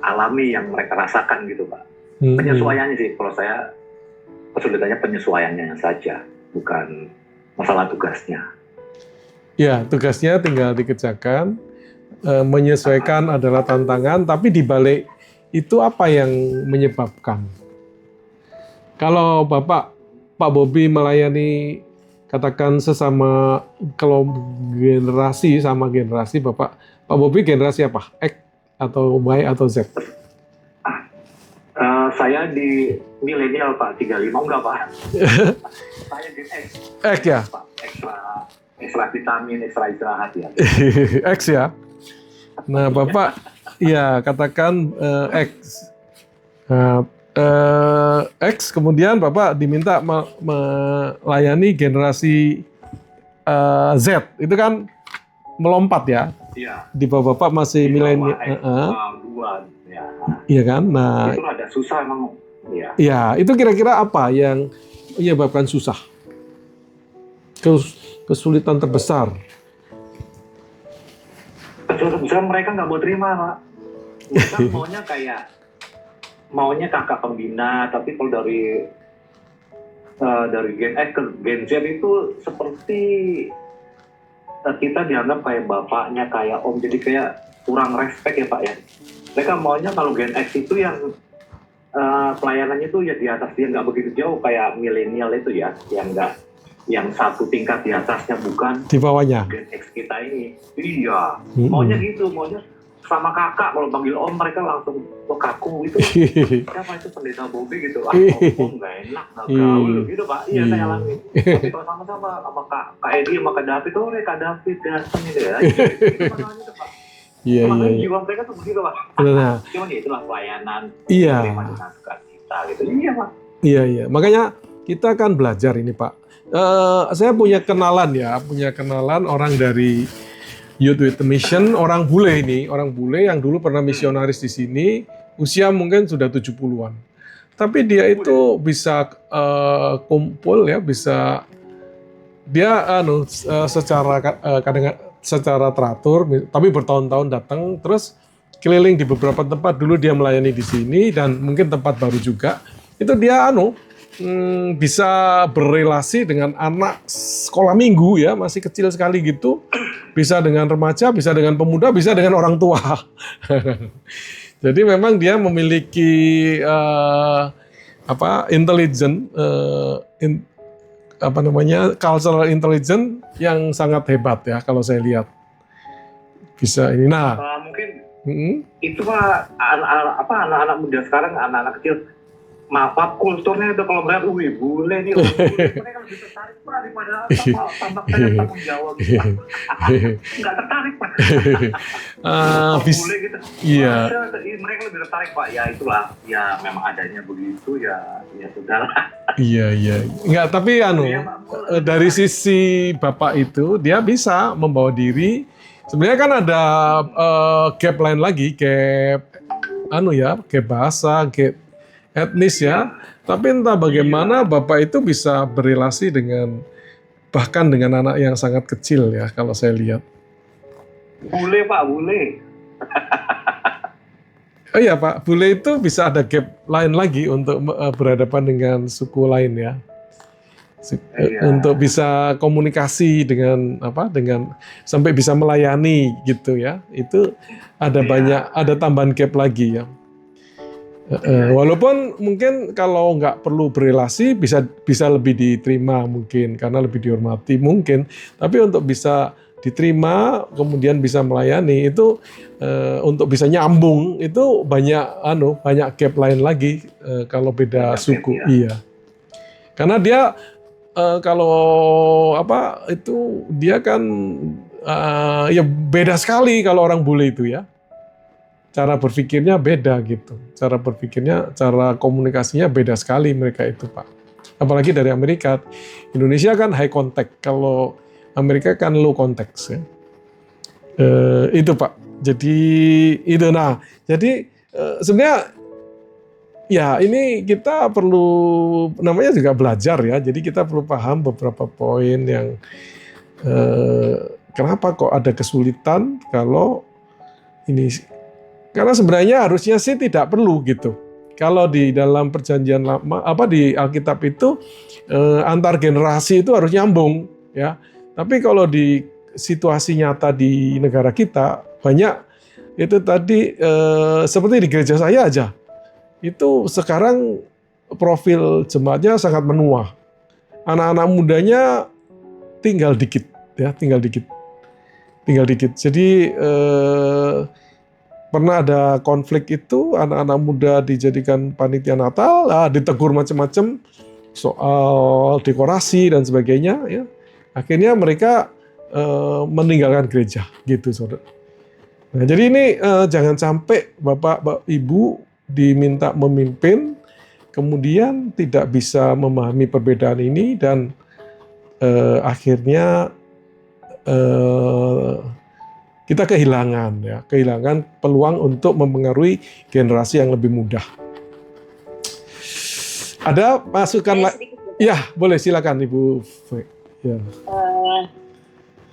alami, yang mereka rasakan gitu Pak. Penyesuaiannya sih kalau saya, kesulitannya penyesuaiannya saja, bukan masalah tugasnya. Ya, tugasnya tinggal dikerjakan. Menyesuaikan adalah tantangan, tapi di balik itu apa yang menyebabkan? Kalau Pak Bobi melayani katakan sesama, kalau generasi sama generasi, Pak Bobi generasi apa? X atau Y atau Z? Saya di milenial Pak, 35 enggak Pak? Saya di X. X ya? Pak, ekstra vitamin, ekstra istirahat ya. X ya? Nah, Bapak, ya katakan X. X, kemudian Bapak diminta melayani generasi Z. Itu kan melompat ya? Iya. Di bawah Bapak masih milenial. Ya. Iya kan? Nah, itu ada susah emang. Iya. Ya, itu kira-kira apa yang menyebabkan susah? Kesulitan terbesar. Kesulitan mereka nggak mau terima Pak. Mereka maunya kakak pembina, tapi kalau dari Gen X ke Gen Z itu seperti kita dianggap kayak bapaknya, kayak om, jadi kayak kurang respect ya Pak ya. Mereka maunya kalau Gen X itu yang pelayanannya itu ya di atas dia, nggak begitu jauh kayak milenial itu ya, yang satu tingkat di atasnya, bukan Di bawahnya. Gen X kita ini. Iya, maunya gitu, maunya sama kakak, kalau panggil om mereka langsung kaku itu. Siapa itu pendeta Bobi gitu, om nggak enak, nggak gaul gitu Pak. Iya saya alami. Tapi kalau sama-sama sama Kak Edi sama Kak David, Kak David ganteng gitu ya. Itu Pak. Iya. Jiwa mereka tuh begitu Pak. Nah, Cuman ya itulah pelayanan. Iya. Kita gitu. Iya Pak. Iya. Makanya kita kan belajar ini Pak. Saya punya kenalan orang dari Youth with a Mission, orang bule yang dulu pernah misionaris di sini, usia mungkin sudah 70-an. Tapi dia itu bisa kumpul ya, bisa dia secara teratur, tapi bertahun-tahun datang, terus keliling di beberapa tempat. Dulu dia melayani di sini dan mungkin tempat baru juga. Itu dia bisa berrelasi dengan anak sekolah minggu ya, masih kecil sekali gitu, bisa dengan remaja, bisa dengan pemuda, bisa dengan orang tua. Jadi memang dia memiliki cultural intelligence yang sangat hebat ya kalau saya lihat. Bisa ini. Nah, mungkin itu Pak, anak-anak muda sekarang, anak-anak kecil, maaf kulturnya itu kalau mereka bule nih, mereka lebih tertarik Pak daripada tambah kayak tanggung jawab gitu. Nggak tertarik Pak. Bule gitu. Iya. Mereka lebih tertarik Pak. Ya itulah, ya memang adanya begitu ya sudahlah. Iya. Enggak, tapi dari sisi Bapak itu dia bisa membawa diri. Sebenarnya kan ada gap lain lagi, gap bahasa, gap etnis ya. Tapi entah bagaimana Bapak itu bisa berrelasi bahkan dengan anak yang sangat kecil ya kalau saya lihat. Bule Pak, bule. Oh iya Pak, bule itu bisa ada gap lain lagi untuk berhadapan dengan suku lain ya. Untuk bisa komunikasi dengan sampai bisa melayani gitu ya. Itu ada tambahan gap lagi ya. Walaupun mungkin kalau nggak perlu berrelasi bisa lebih diterima mungkin karena lebih dihormati mungkin. Tapi untuk bisa diterima kemudian bisa melayani itu untuk bisa nyambung itu banyak gap lain lagi kalau beda suku. Iya. Karena dia dia kan ya beda sekali kalau orang bule itu ya. Cara berpikirnya beda gitu. Cara komunikasinya beda sekali mereka itu Pak. Apalagi dari Amerika. Indonesia kan high contact, kalau Amerika kan low context ya. Itu Pak. Jadi itu sebenarnya ya ini kita perlu namanya juga belajar ya. Jadi kita perlu paham beberapa poin yang kenapa kok ada kesulitan kalau ini. Karena sebenarnya harusnya sih tidak perlu gitu. Kalau di dalam perjanjian lama, di Alkitab itu antar generasi itu harus nyambung ya. Tapi kalau di situasi nyata di negara kita banyak itu tadi seperti di gereja saya aja. Itu sekarang profil jemaatnya sangat menua. Anak-anak mudanya tinggal dikit. Jadi pernah ada konflik itu, anak-anak muda dijadikan panitia Natal, ditegur macam-macam soal dekorasi dan sebagainya. Ya. Akhirnya mereka meninggalkan gereja, gitu, saudara. Nah, jadi ini jangan sampai Bapak, Ibu diminta memimpin, kemudian tidak bisa memahami perbedaan ini dan akhirnya kita kehilangan peluang untuk mempengaruhi generasi yang lebih muda. Ada masukan ya, boleh silakan Ibu. Ya.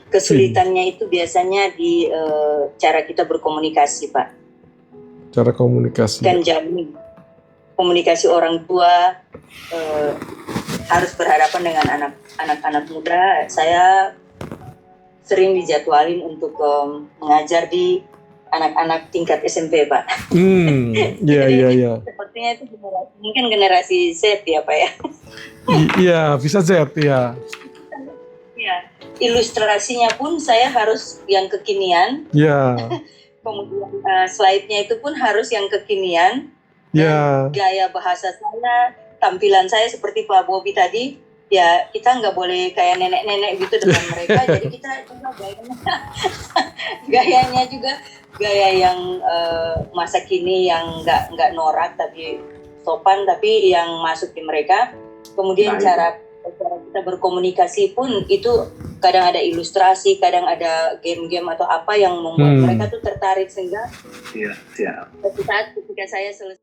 Kesulitannya itu biasanya di cara kita berkomunikasi, Pak. Cara komunikasi. Kan jauh komunikasi orang tua harus berhadapan dengan anak-anak muda. Saya sering dijadwalin untuk mengajar di anak-anak tingkat SMP, Pak. Iya. Sepertinya itu mungkin generasi Z ya, Pak ya. Iya, bisa Z ya. Iya. Ilustrasinya pun saya harus yang kekinian. Iya. Kemudian slide-nya itu pun harus yang kekinian. Iya. Gaya bahasa saya, tampilan saya seperti Pak Bobi tadi. Ya, kita nggak boleh kayak nenek-nenek gitu depan mereka. Jadi kita juga gayanya juga gaya yang masa kini yang nggak norak tapi sopan, tapi yang masuk di mereka. Kemudian cara kita berkomunikasi pun itu kadang ada ilustrasi, kadang ada game-game atau apa yang membuat mereka tuh tertarik, sehingga Iya, siap. suatu saat ketika saya selesai